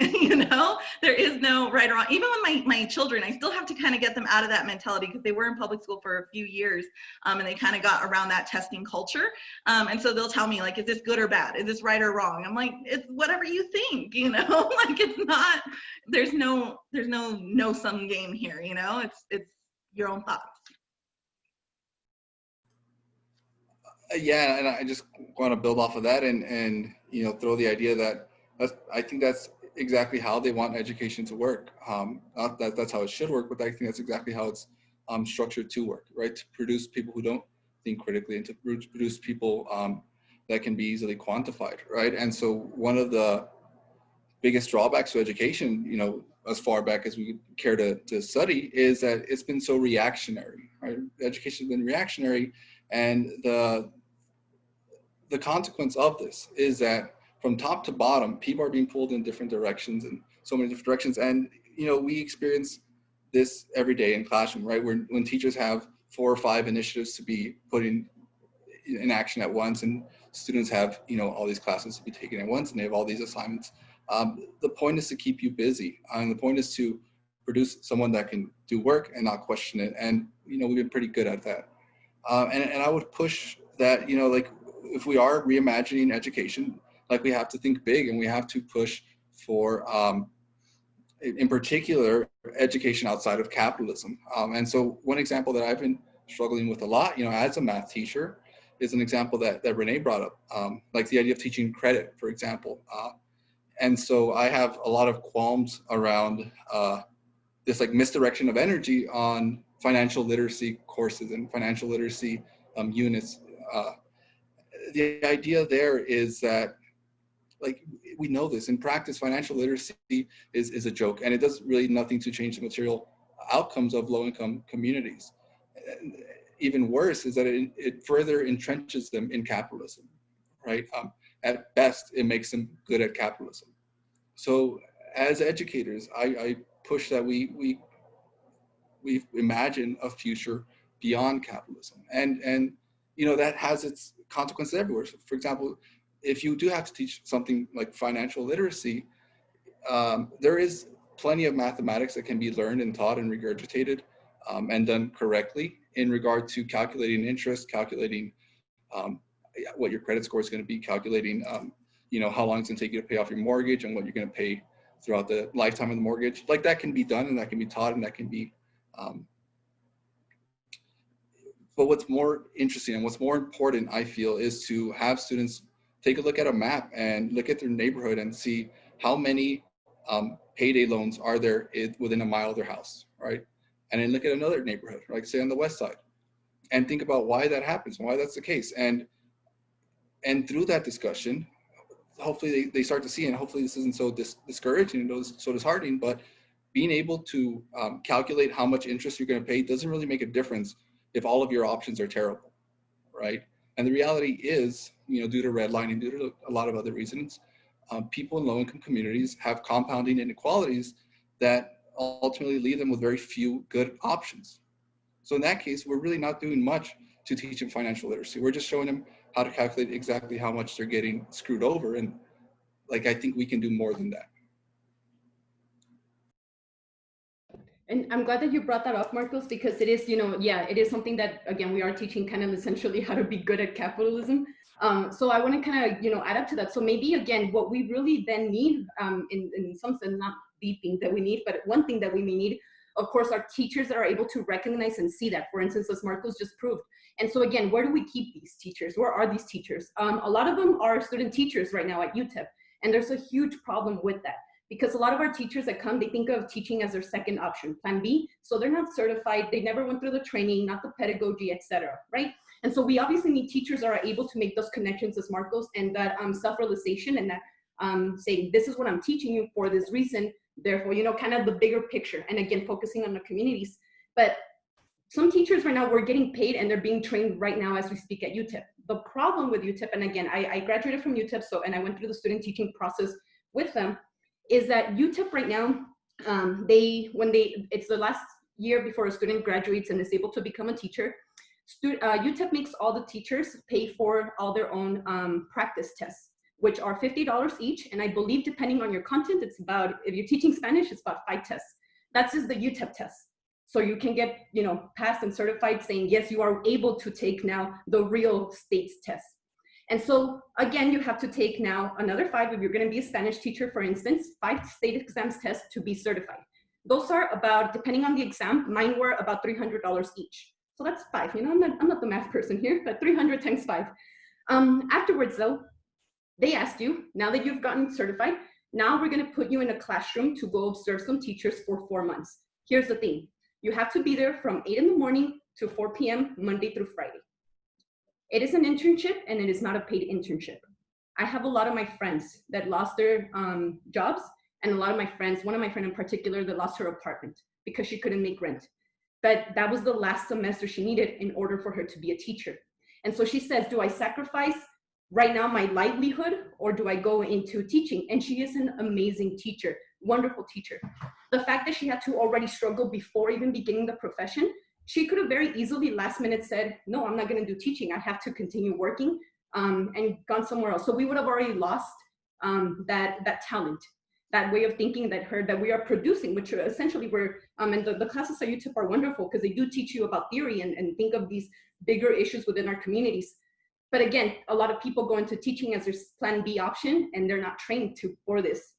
there is no right or wrong. Even with my children, I still have to kind of get them out of that mentality because they were in public school for a few years and they kind of got around that testing culture. And so they'll tell me is this good or bad? Is this right or wrong? I'm like, it's whatever you think, it's not, there's no sum game here, it's your own thoughts. Yeah, and I just want to build off of that and throw the idea that I think that's exactly how they want education to work. Not that that's how it should work, but I think that's exactly how it's structured to work, right? To produce people who don't think critically and to produce people that can be easily quantified, right? And so one of the biggest drawbacks to education, as far back as we care to study, is that it's been so reactionary, right? Education has been reactionary, and the consequence of this is that from top to bottom, people are being pulled in different directions and so many different directions. And, we experience this every day in classroom, right? When teachers have 4 or 5 initiatives to be put in action at once, and students have, all these classes to be taken at once, and they have all these assignments. The point is to keep you busy. And the point is to produce someone that can do work and not question it. And, we've been pretty good at that. And I would push that, if we are reimagining education, we have to think big, and we have to push for, in particular, education outside of capitalism. And so one example that I've been struggling with a lot, as a math teacher, is an example that Renee brought up, the idea of teaching credit, for example. And so I have a lot of qualms around this misdirection of energy on financial literacy courses and financial literacy units. The idea there is that, we know this in practice, financial literacy is a joke, and it does really nothing to change the material outcomes of low-income communities. And even worse is that it further entrenches them in capitalism, right? At best, it makes them good at capitalism. So as educators, I push that we imagine a future beyond capitalism, and that has its consequences everywhere. So for example, if you do have to teach something like financial literacy, there is plenty of mathematics that can be learned and taught and regurgitated and done correctly in regard to calculating interest, calculating what your credit score is going to be, calculating how long it's going to take you to pay off your mortgage and what you're going to pay throughout the lifetime of the mortgage. That can be done, and that can be taught, and that can be but what's more interesting and what's more important, I feel, is to have students take a look at a map and look at their neighborhood and see how many payday loans are there within a mile of their house, right? And then look at another neighborhood, say on the west side, and think about why that happens, why that's the case. And through that discussion, hopefully they start to see, and hopefully this isn't so discouraging and so disheartening, but being able to calculate how much interest you're going to pay doesn't really make a difference if all of your options are terrible, right? And the reality is, due to redlining, due to a lot of other reasons, people in low-income communities have compounding inequalities that ultimately leave them with very few good options. So in that case, we're really not doing much to teach them financial literacy. We're just showing them how to calculate exactly how much they're getting screwed over. And like, I think we can do more than that. And I'm glad that you brought that up, Marcos, because it is, yeah, it is something that, again, we are teaching kind of essentially how to be good at capitalism. So I want to kind of, add up to that. So maybe, again, what we really then need, in some sense, not the thing that we need, but one thing that we may need, of course, are teachers that are able to recognize and see that, for instance, as Marcos just proved. And so again, where do we keep these teachers? Where are these teachers? A lot of them are student teachers right now at UTEP, and there's a huge problem with that. Because a lot of our teachers that come, they think of teaching as their second option, plan B. So they're not certified, they never went through the training, not the pedagogy, etc. Right? And so we obviously need teachers that are able to make those connections as Marcos, and that self-realization, and that saying, this is what I'm teaching you for this reason, therefore, kind of the bigger picture. And again, focusing on the communities. But some teachers right now, we're getting paid and they're being trained right now as we speak at UTEP. The problem with UTEP, and again, I graduated from UTEP, and I went through the student teaching process with them, is that UTEP right now, it's the last year before a student graduates and is able to become a teacher, UTEP makes all the teachers pay for all their own practice tests, which are $50 each. And I believe depending on your content, it's about, if you're teaching Spanish, it's about 5 tests. That's just the UTEP test. So you can get, passed and certified saying, yes, you are able to take now the real state's test. And so again, you have to take now another 5, if you're going to be a Spanish teacher, for instance, 5 state exams tests to be certified. Those are about, depending on the exam, mine were about $300 each. So that's 5, I'm not the math person here, but 300 times 5. Afterwards though, they asked you, now that you've gotten certified, now we're going to put you in a classroom to go observe some teachers for 4 months. Here's the thing. You have to be there from 8 in the morning to 4 p.m. Monday through Friday. It is an internship and it is not a paid internship. I have a lot of my friends that lost their jobs, and a lot of my friends, one of my friends in particular, that lost her apartment because she couldn't make rent. But that was the last semester she needed in order for her to be a teacher. And so she says, do I sacrifice right now my livelihood, or do I go into teaching? And she is an amazing teacher, wonderful teacher. The fact that she had to already struggle before even beginning the profession, she could have very easily last minute said, no, I'm not going to do teaching. I have to continue working, and gone somewhere else. So we would have already lost that talent, that way of thinking that we are producing, which essentially we're, and the classes at UTEP are wonderful because they do teach you about theory and think of these bigger issues within our communities. But again, a lot of people go into teaching as their plan B option, and they're not trained for this.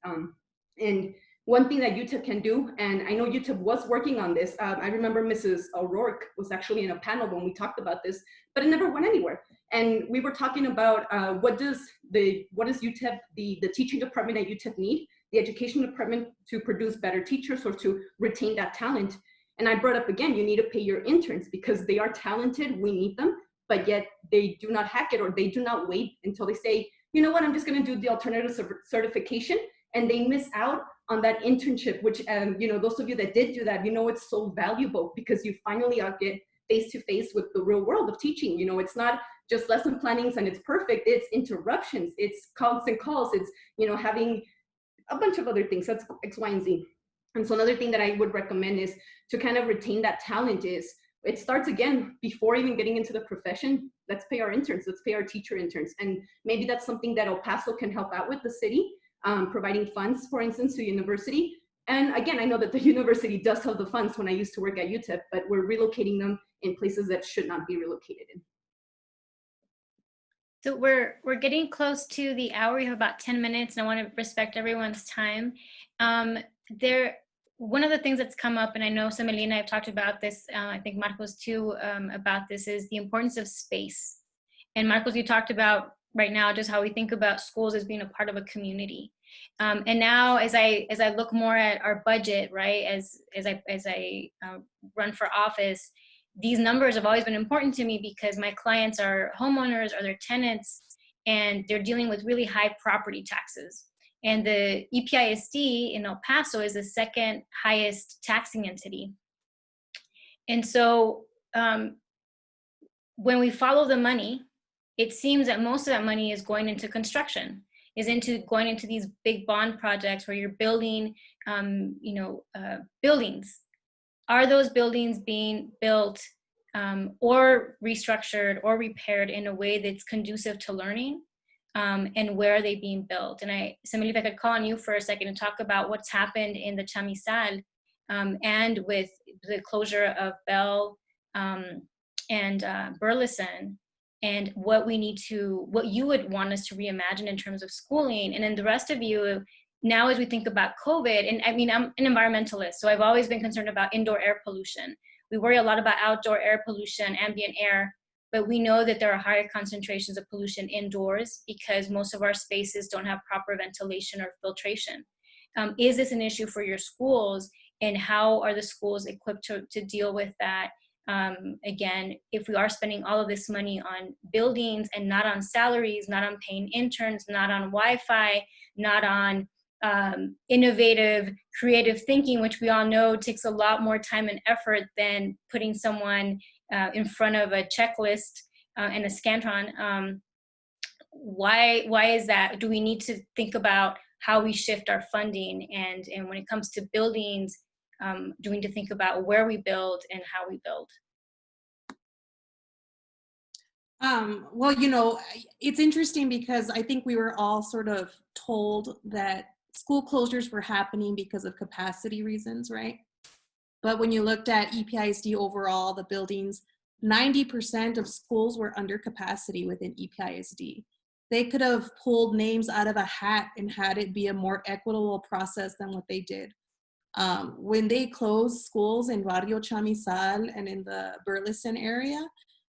And one thing that UTEP can do, and I know UTEP was working on this. I remember Mrs. O'Rourke was actually in a panel when we talked about this, but it never went anywhere. And we were talking about what does UTEP, the teaching department at UTEP need, the education department, to produce better teachers or to retain that talent. And I brought up again, you need to pay your interns because they are talented, we need them, but yet they do not hack it, or they do not wait until they say, you know what, I'm just gonna do the alternative certification, and they miss out on that internship, which, those of you that did do that, it's so valuable because you finally get face-to-face with the real world of teaching. It's not just lesson plannings and it's perfect, it's interruptions, it's constant calls, it's, having a bunch of other things, that's X, Y, and Z. And so another thing that I would recommend is to kind of retain that talent is, it starts again, before even getting into the profession, let's pay our interns, let's pay our teacher interns. And maybe that's something that El Paso can help out with the city, providing funds, for instance, to university. And again, I know that the university does have the funds when I used to work at UTEP, but we're relocating them in places that should not be relocated in. So we're getting close to the hour. We have about 10 minutes, and I want to respect everyone's time. One of the things that's come up, and I know Semelina and I have talked about this, I think Marcos too, about this, is the importance of space. And Marcos, you talked about right now just how we think about schools as being a part of a community. And now as I look more at our budget, right, as I run for office, these numbers have always been important to me because my clients are homeowners or they're tenants, and they're dealing with really high property taxes. And the EPISD in El Paso is the second highest taxing entity. And so when we follow the money, it seems that most of that money is going into construction, going into these big bond projects where you're building, buildings. Are those buildings being built or restructured or repaired in a way that's conducive to learning? And where are they being built? And Semeli, if I could call on you for a second and talk about what's happened in the Chamizal and with the closure of Bell and Burleson, and what you would want us to reimagine in terms of schooling. And then the rest of you, now as we think about COVID, and I mean, I'm an environmentalist, so I've always been concerned about indoor air pollution. We worry a lot about outdoor air pollution, ambient air, but we know that there are higher concentrations of pollution indoors because most of our spaces don't have proper ventilation or filtration. Is this an issue for your schools, and how are the schools equipped to deal with that? Again, if we are spending all of this money on buildings and not on salaries, not on paying interns, not on Wi-Fi, not on innovative, creative thinking, which we all know takes a lot more time and effort than putting someone in front of a checklist and a Scantron. Why is that? Do we need to think about how we shift our funding? And when it comes to buildings, do we need to think about where we build and how we build? Well, you know, it's interesting because I think we were all sort of told that school closures were happening because of capacity reasons, right? But when you looked at EPISD overall, the buildings, 90% of schools were under capacity within EPISD. They could have pulled names out of a hat and had it be a more equitable process than what they did. When they closed schools in Barrio Chamizal and in the Burleson area,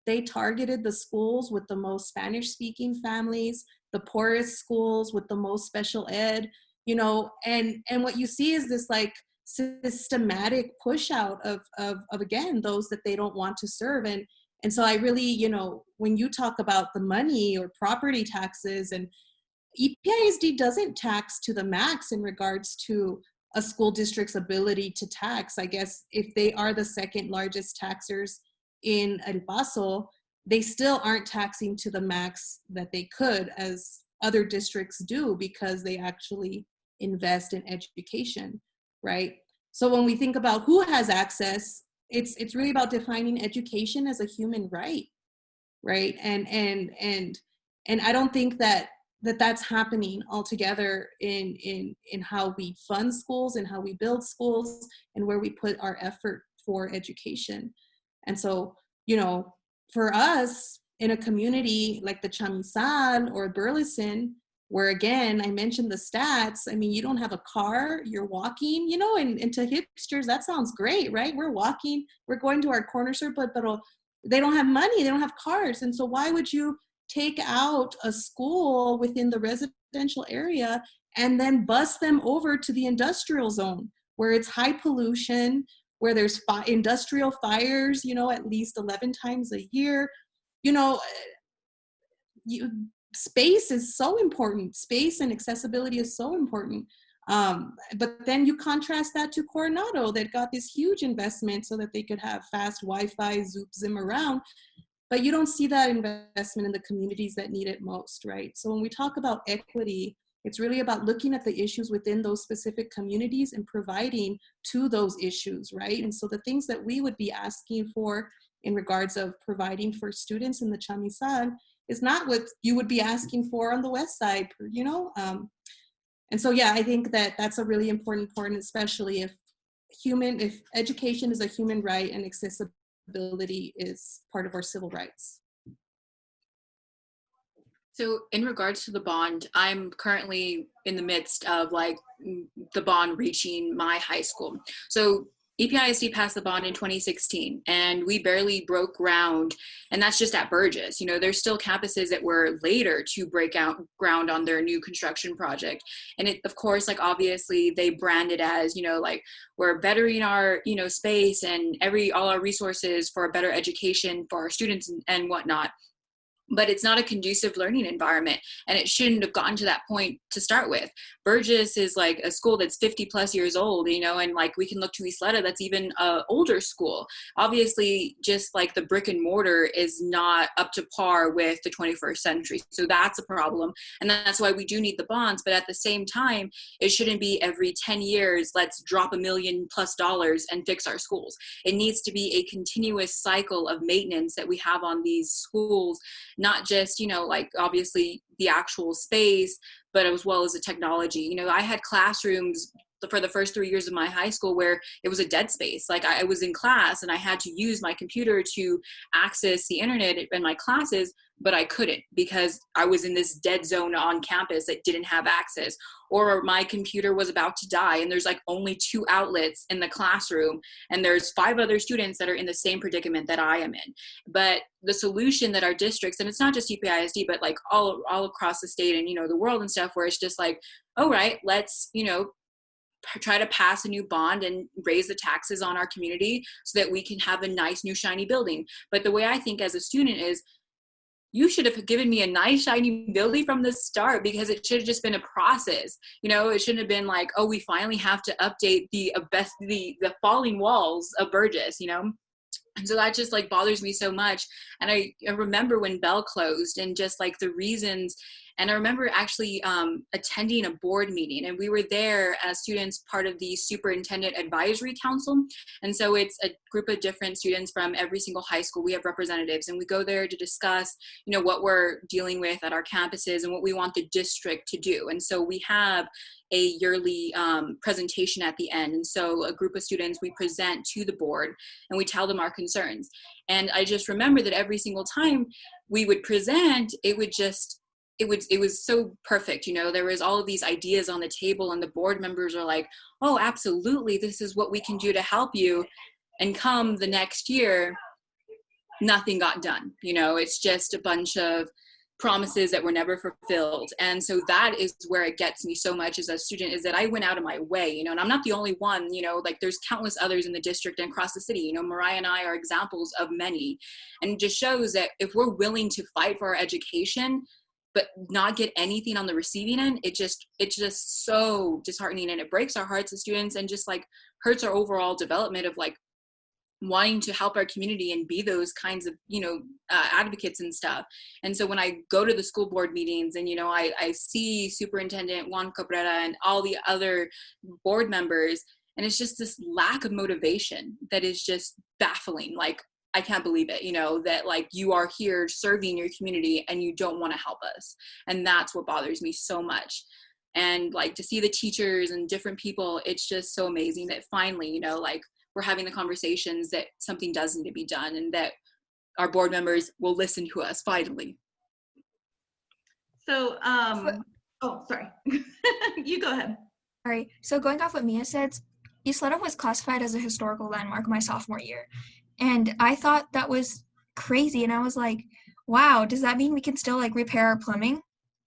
they targeted the schools with the most Spanish-speaking families, the poorest schools with the most special ed, you know, and what you see is this like systematic push out of again, those that they don't want to serve. And so I really, you know, when you talk about the money or property taxes, and EPISD doesn't tax to the max in regards to a school district's ability to tax. I guess if they are the second largest taxers in El Paso, they still aren't taxing to the max that they could, as other districts do, because they actually invest in education, right? So when we think about who has access, it's really about defining education as a human right, right? And I don't think that's happening altogether in how we fund schools and how we build schools and where we put our effort for education. And so, you know, for us in a community like the Chamizal or Burleson, where again, I mentioned the stats, I mean, you don't have a car, you're walking, you know, and to hipsters, that sounds great, right? We're walking, we're going to our corner store, but they don't have money, they don't have cars. And so why would you take out a school within the residential area and then bus them over to the industrial zone where it's high pollution, where there's industrial fires, you know, at least 11 times a year? You know, space is so important. Space and accessibility is so important. But then you contrast that to Coronado that got this huge investment so that they could have fast Wi-Fi, zoop them around. But you don't see that investment in the communities that need it most, right? So when we talk about equity, it's really about looking at the issues within those specific communities and providing to those issues, right? And so the things that we would be asking for in regards of providing for students in the Chamizal is not what you would be asking for on the West Side, you know? And so, yeah, I think that that's a really important point, especially if education is a human right and accessibility is part of our civil rights. So in regards to the bond, I'm currently in the midst of like the bond reaching my high school. So EPISD passed the bond in 2016 and we barely broke ground, and that's just at Burgess. You know, there's still campuses that were later to break out ground on their new construction project. And it, of course, like obviously they brand it as, you know, like we're bettering our, you know, space and all our resources for a better education for our students and whatnot. but it's not a conducive learning environment, and it shouldn't have gotten to that point to start with. Burgess is like a school that's 50 plus years old, you know, and like we can look to Isleta, that's even an older school. Obviously, just like the brick and mortar is not up to par with the 21st century. So that's a problem. And that's why we do need the bonds. But at the same time, it shouldn't be every 10 years, let's drop $1 million+ and fix our schools. It needs to be a continuous cycle of maintenance that we have on these schools, not just, you know, like obviously the actual space, but as well as the technology. You know, I had classrooms for the first 3 years of my high school where it was a dead space. Like I was in class and I had to use my computer to access the internet in my classes, but I couldn't because I was in this dead zone on campus that didn't have access, or my computer was about to die and there's like only 2 outlets in the classroom and there's 5 other students that are in the same predicament that I am in. But the solution that our districts, and it's not just UPISD, but like all across the state and, you know, the world and stuff, where it's just like, all right, let's, you know, try to pass a new bond and raise the taxes on our community so that we can have a nice new shiny building. But the way I think as a student is, you should have given me a nice shiny building from the start, because it should have just been a process. You know, it shouldn't have been like, oh, we finally have to update the falling walls of Burgess, you know? And so that just like bothers me so much. And I remember when Bell closed and just like the reasons. And I remember actually attending a board meeting, and we were there as students, part of the Superintendent Advisory Council. And so it's a group of different students from every single high school. We have representatives, and we go there to discuss, you know, what we're dealing with at our campuses and what we want the district to do. And so we have a yearly presentation at the end. And so a group of students, we present to the board and we tell them our concerns. And I just remember that every single time we would present, it was so perfect. You know, there was all of these ideas on the table and the board members are like, oh, absolutely, this is what we can do to help you. And come the next year, nothing got done. You know, it's just a bunch of promises that were never fulfilled. And so that is where it gets me so much as a student, is that I went out of my way, you know, and I'm not the only one, you know, like there's countless others in the district and across the city. You know, Mariah and I are examples of many. And it just shows that if we're willing to fight for our education, but not get anything on the receiving end, it's just so disheartening, and it breaks our hearts as students and just like hurts our overall development of like wanting to help our community and be those kinds of, you know, advocates and stuff. And so when I go to the school board meetings and, you know, I see Superintendent Juan Cabrera and all the other board members, and it's just this lack of motivation that is just baffling. Like, I can't believe it, you know, that like you are here serving your community and you don't want to help us. And that's what bothers me so much. And like to see the teachers and different people, it's just so amazing that finally, you know, like we're having the conversations that something does need to be done and that our board members will listen to us finally. So, oh, sorry. You go ahead. All right, so going off what Mia said, Isleta was classified as a historical landmark my sophomore year. And I thought that was crazy. And I was like, wow, does that mean we can still like repair our plumbing?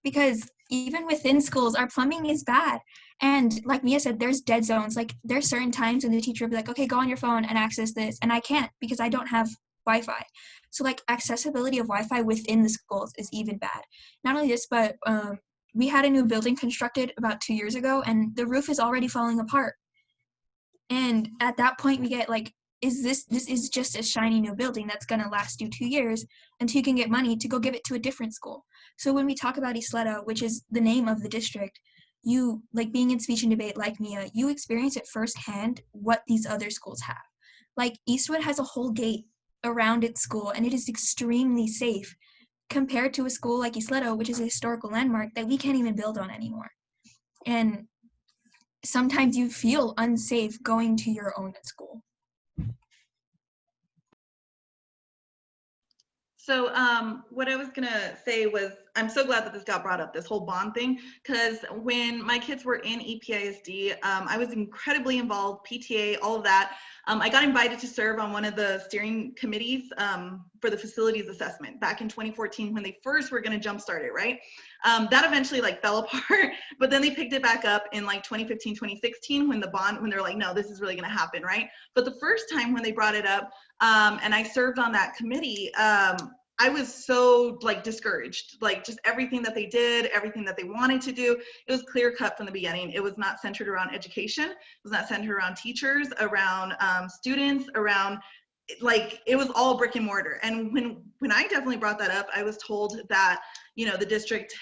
Because even within schools, our plumbing is bad. And like Mia said, there's dead zones. Like there's certain times when the teacher will be like, okay, go on your phone and access this. And I can't because I don't have Wi-Fi. So like accessibility of Wi-Fi within the schools is even bad. Not only this, but we had a new building constructed about 2 years ago and the roof is already falling apart. And at that point we get like, this is just a shiny new building that's going to last you 2 years until you can get money to go give it to a different school. So when we talk about Isleta, which is the name of the district, you, like being in speech and debate like Mia, you experience it firsthand what these other schools have. Like Eastwood has a whole gate around its school and it is extremely safe compared to a school like Isleta, which is a historical landmark that we can't even build on anymore. And sometimes you feel unsafe going to your own school. So what I was gonna say was, I'm so glad that this got brought up, this whole bond thing, because when my kids were in EPISD, I was incredibly involved, PTA, all of that. I got invited to serve on one of the steering committees for the facilities assessment back in 2014 when they first were gonna jumpstart it, right? That eventually like fell apart, but then they picked it back up in like 2015, 2016 when they're like, no, this is really gonna happen, right? But the first time when they brought it up, and I served on that committee, I was so like discouraged, like just everything that they did, everything that they wanted to do, it was clear cut from the beginning. It was not centered around education. It was not centered around teachers, around students, around, like, it was all brick and mortar. And when I definitely brought that up, I was told that, you know, the district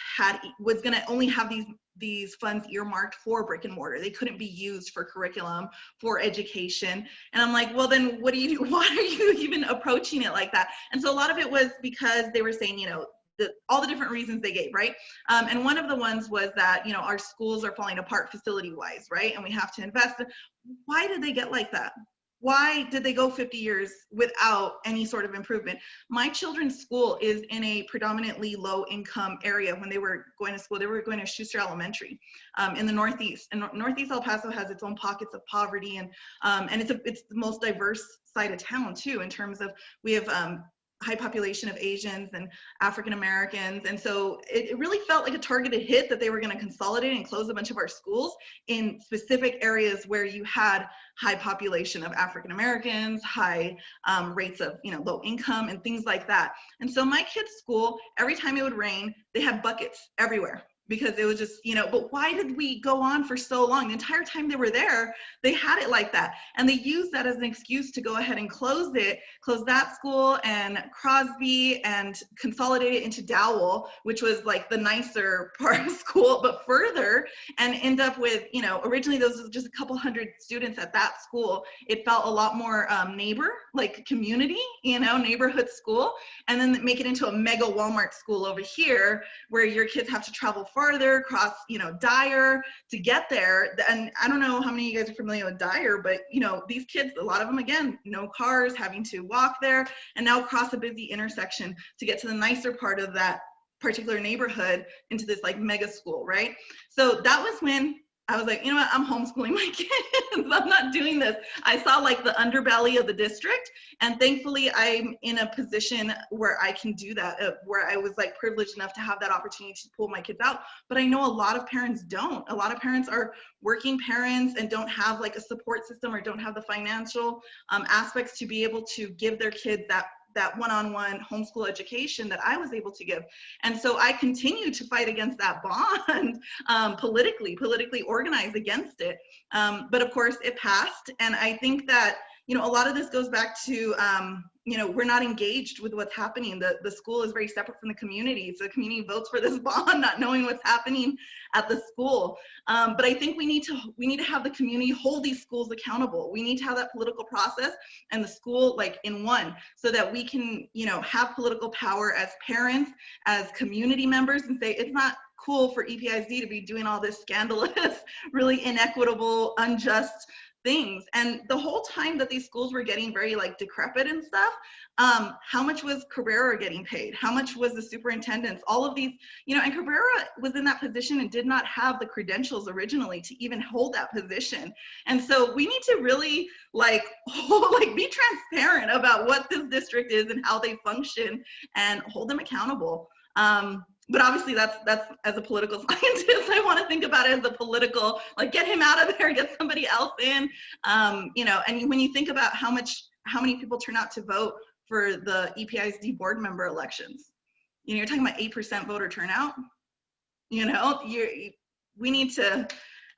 was going to only have these funds earmarked for brick and mortar. They couldn't be used for curriculum, for education. And I'm like, well, then what do you do? Why are you even approaching it like that? And so a lot of it was because they were saying, you know, all the different reasons they gave, right? And one of the ones was that, you know, our schools are falling apart facility-wise, right? And we have to invest. Why did they get like that? Why did they go 50 years without any sort of improvement? My children's school is in a predominantly low-income area. When they were going to school, they were going to Schuster Elementary in the Northeast. And Northeast El Paso has its own pockets of poverty, and it's the most diverse side of town too, in terms of we have high population of Asians and African Americans. And so it really felt like a targeted hit that they were going to consolidate and close a bunch of our schools in specific areas where you had high population of African Americans, high rates of, you know, low income and things like that. And so my kids' school, every time it would rain, they had buckets everywhere, because it was just, you know, but why did we go on for so long? The entire time they were there, they had it like that. And they used that as an excuse to go ahead and close that school and Crosby, and consolidate it into Dowell, which was like the nicer part of school, but further, and end up with, you know, originally those was just a couple hundred students at that school. It felt a lot more neighbor, like community, you know, neighborhood school, and then make it into a mega Walmart school over here, where your kids have to travel farther, cross, you know, Dyer to get there. And I don't know how many of you guys are familiar with Dyer, but, you know, these kids, a lot of them, again, no cars, having to walk there, and now cross a busy intersection to get to the nicer part of that particular neighborhood into this like mega school, right? So that was when I was like, you know what, I'm homeschooling my kids. I'm not doing this. I saw like the underbelly of the district, and thankfully I'm in a position where I can do that, where I was like privileged enough to have that opportunity to pull my kids out. But I know a lot of parents don't. A lot of parents are working parents and don't have like a support system, or don't have the financial aspects to be able to give their kids that one-on-one homeschool education that I was able to give. And so I continue to fight against that bond, politically organized against it. But of course it passed. And I think that, you know, a lot of this goes back to, you know, we're not engaged with what's happening. The school is very separate from the community. So the community votes for this bond, not knowing what's happening at the school. But I think we need to have the community hold these schools accountable. We need to have that political process and the school like in one, so that we can, you know, have political power as parents, as community members, and say it's not cool for EPISD to be doing all this scandalous, really inequitable, unjust things. And the whole time that these schools were getting very like decrepit and stuff, how much was Cabrera getting paid? How much was the superintendents? All of these, you know, and Cabrera was in that position and did not have the credentials originally to even hold that position. And so we need to really like be transparent about what this district is and how they function, and hold them accountable. But obviously that's as a political scientist, I want to think about it as a political, like get him out of there, get somebody else in, you know. And when you think about how many people turn out to vote for the EPISD board member elections, you know, you're talking about 8% voter turnout. You know, we need to,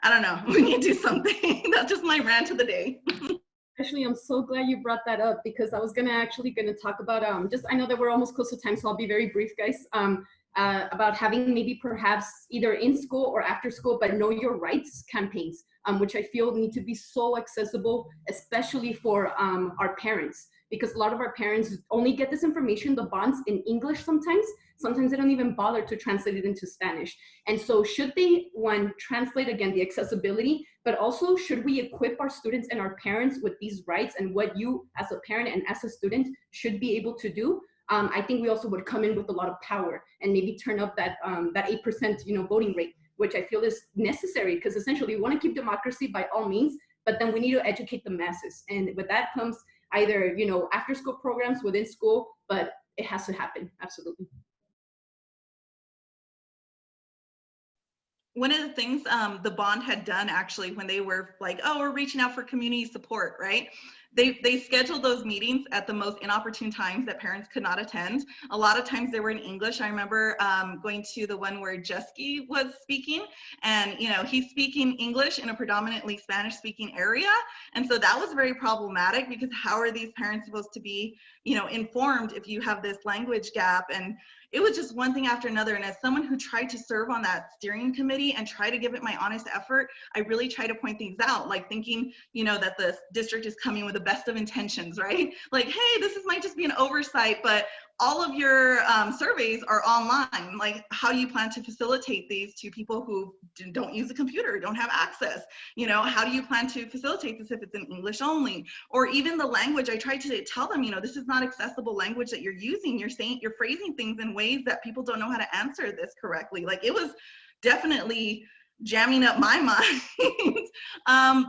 I don't know, we need to do something. That's just my rant of the day. Actually, I'm so glad you brought that up, because I was gonna talk about I know that we're almost close to time, so I'll be very brief, guys. About having maybe perhaps either in school or after school, but know your rights campaigns, which I feel need to be so accessible, especially for our parents, because a lot of our parents only get this information, the bonds, in English sometimes. Sometimes they don't even bother to translate it into Spanish. And so should they, one, translate, again, the accessibility, but also should we equip our students and our parents with these rights and what you as a parent and as a student should be able to do? I think we also would come in with a lot of power and maybe turn up that 8%, you know, voting rate, which I feel is necessary, because essentially we want to keep democracy by all means, but then we need to educate the masses. And with that comes either, you know, after school programs within school, but it has to happen, absolutely. One of the things the bond had done actually when they were like, oh, we're reaching out for community support, right? they scheduled those meetings at the most inopportune times that parents could not attend. A lot of times they were in English. I remember going to the one where Jesky was speaking, and he's speaking English in a predominantly Spanish speaking area. And so that was very problematic, because how are these parents supposed to be informed if you have this language gap? And it was just one thing after another. And as someone who tried to serve on that steering committee and try to give it my honest effort, I really try to point things out, like thinking, that the district is coming with the best of intentions, right? Like, hey, this might just be an oversight, but all of your surveys are online. Like, how do you plan to facilitate these to people who don't use a computer, don't have access? How do you plan to facilitate this if it's in English only? Or even the language, I tried to tell them, this is not accessible language that you're using. You're phrasing things in ways that people don't know how to answer this correctly. Like, it was definitely jamming up my mind.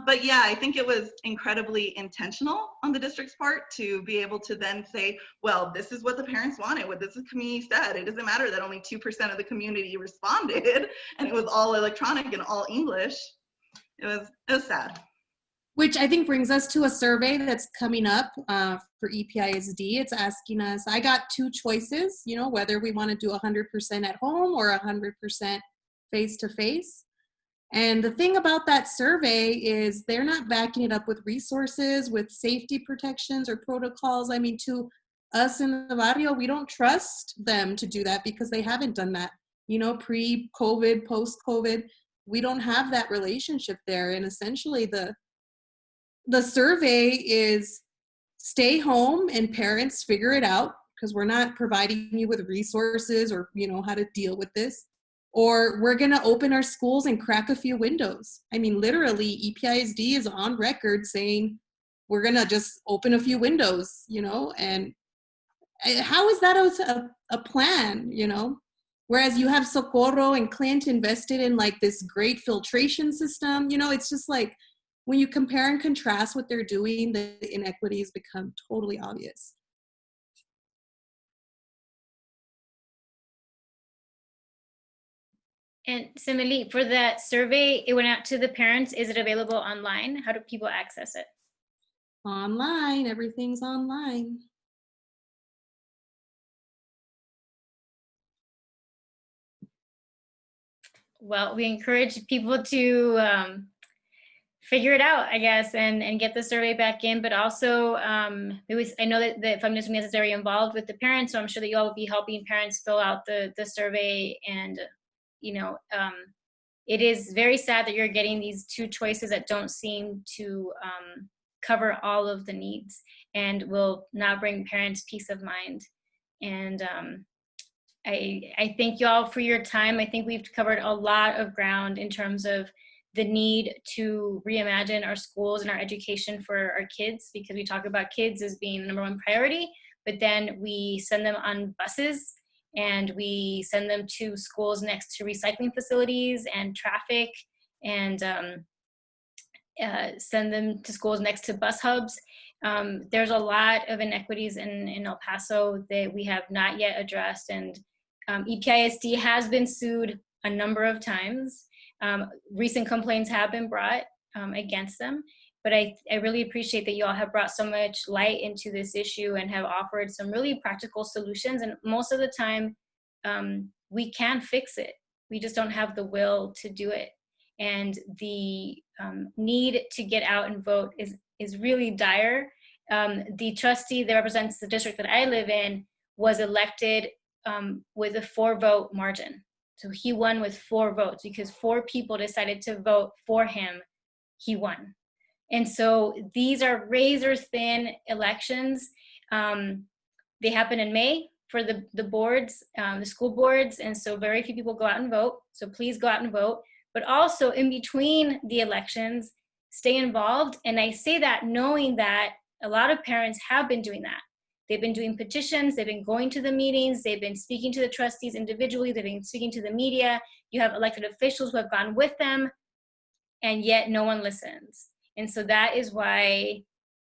But yeah, I think it was incredibly intentional on the district's part to be able to then say, well, this is what the parents wanted, what this community said. It doesn't matter that only 2% of the community responded, and it was all electronic and all English. It was sad. Which I think brings us to a survey that's coming up for EPISD. It's asking us, I got two choices, whether we want to do 100% at home or 100% face-to-face. And the thing about that survey is they're not backing it up with resources, with safety protections or protocols. I mean, to us in the barrio, we don't trust them to do that because they haven't done that. Pre-COVID, post-COVID, we don't have that relationship there. And essentially the survey is stay home and parents figure it out, because we're not providing you with resources or how to deal with this. Or we're going to open our schools and crack a few windows. I mean, literally, EPISD is on record saying we're going to just open a few windows, and how is that a plan, Whereas you have Socorro and Clint invested in like this great filtration system, it's just like when you compare and contrast what they're doing, the inequities become totally obvious. And similarly, for that survey, it went out to the parents. Is it available online? How do people access it? Online, everything's online. Well, we encourage people to figure it out, I guess, and get the survey back in. But also, I know that the Feminist Union is very involved with the parents, so I'm sure that you all will be helping parents fill out the survey. And it is very sad that you're getting these two choices that don't seem to cover all of the needs and will not bring parents peace of mind. And I thank you all for your time. I think we've covered a lot of ground in terms of the need to reimagine our schools and our education for our kids, because we talk about kids as being the number one priority, but then we send them on buses and we send them to schools next to recycling facilities and traffic, and send them to schools next to bus hubs. There's a lot of inequities in El Paso that we have not yet addressed, and EPISD has been sued a number of times. Recent complaints have been brought against them, but I really appreciate that you all have brought so much light into this issue and have offered some really practical solutions. And most of the time, we can fix it. We just don't have the will to do it. And the need to get out and vote is really dire. The trustee that represents the district that I live in was elected with a 4-vote margin. So he won with 4 votes because 4 people decided to vote for him. He won. And so these are razor thin elections. They happen in May for the boards, the school boards. And so very few people go out and vote. So please go out and vote. But also in between the elections, stay involved. And I say that knowing that a lot of parents have been doing that. They've been doing petitions, they've been going to the meetings, they've been speaking to the trustees individually, they've been speaking to the media. You have elected officials who have gone with them, and yet no one listens. And so that is why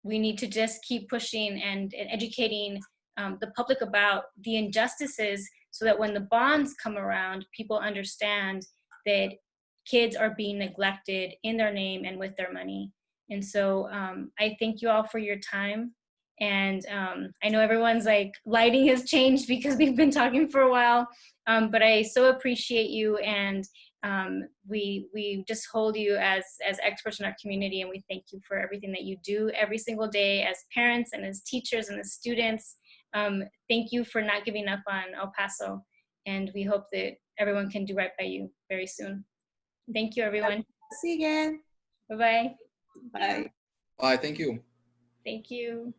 we need to just keep pushing and educating the public about the injustices, so that when the bonds come around, people understand that kids are being neglected in their name and with their money. And so I thank you all for your time. And I know everyone's like lighting has changed because we've been talking for a while, but I so appreciate you, and we just hold you as experts in our community, and we thank you for everything that you do every single day as parents and as teachers and as students. Thank you for not giving up on El Paso, and we hope that everyone can do right by you very soon. Thank you, everyone. See you again. Bye-bye. Bye. Bye, thank you. Thank you.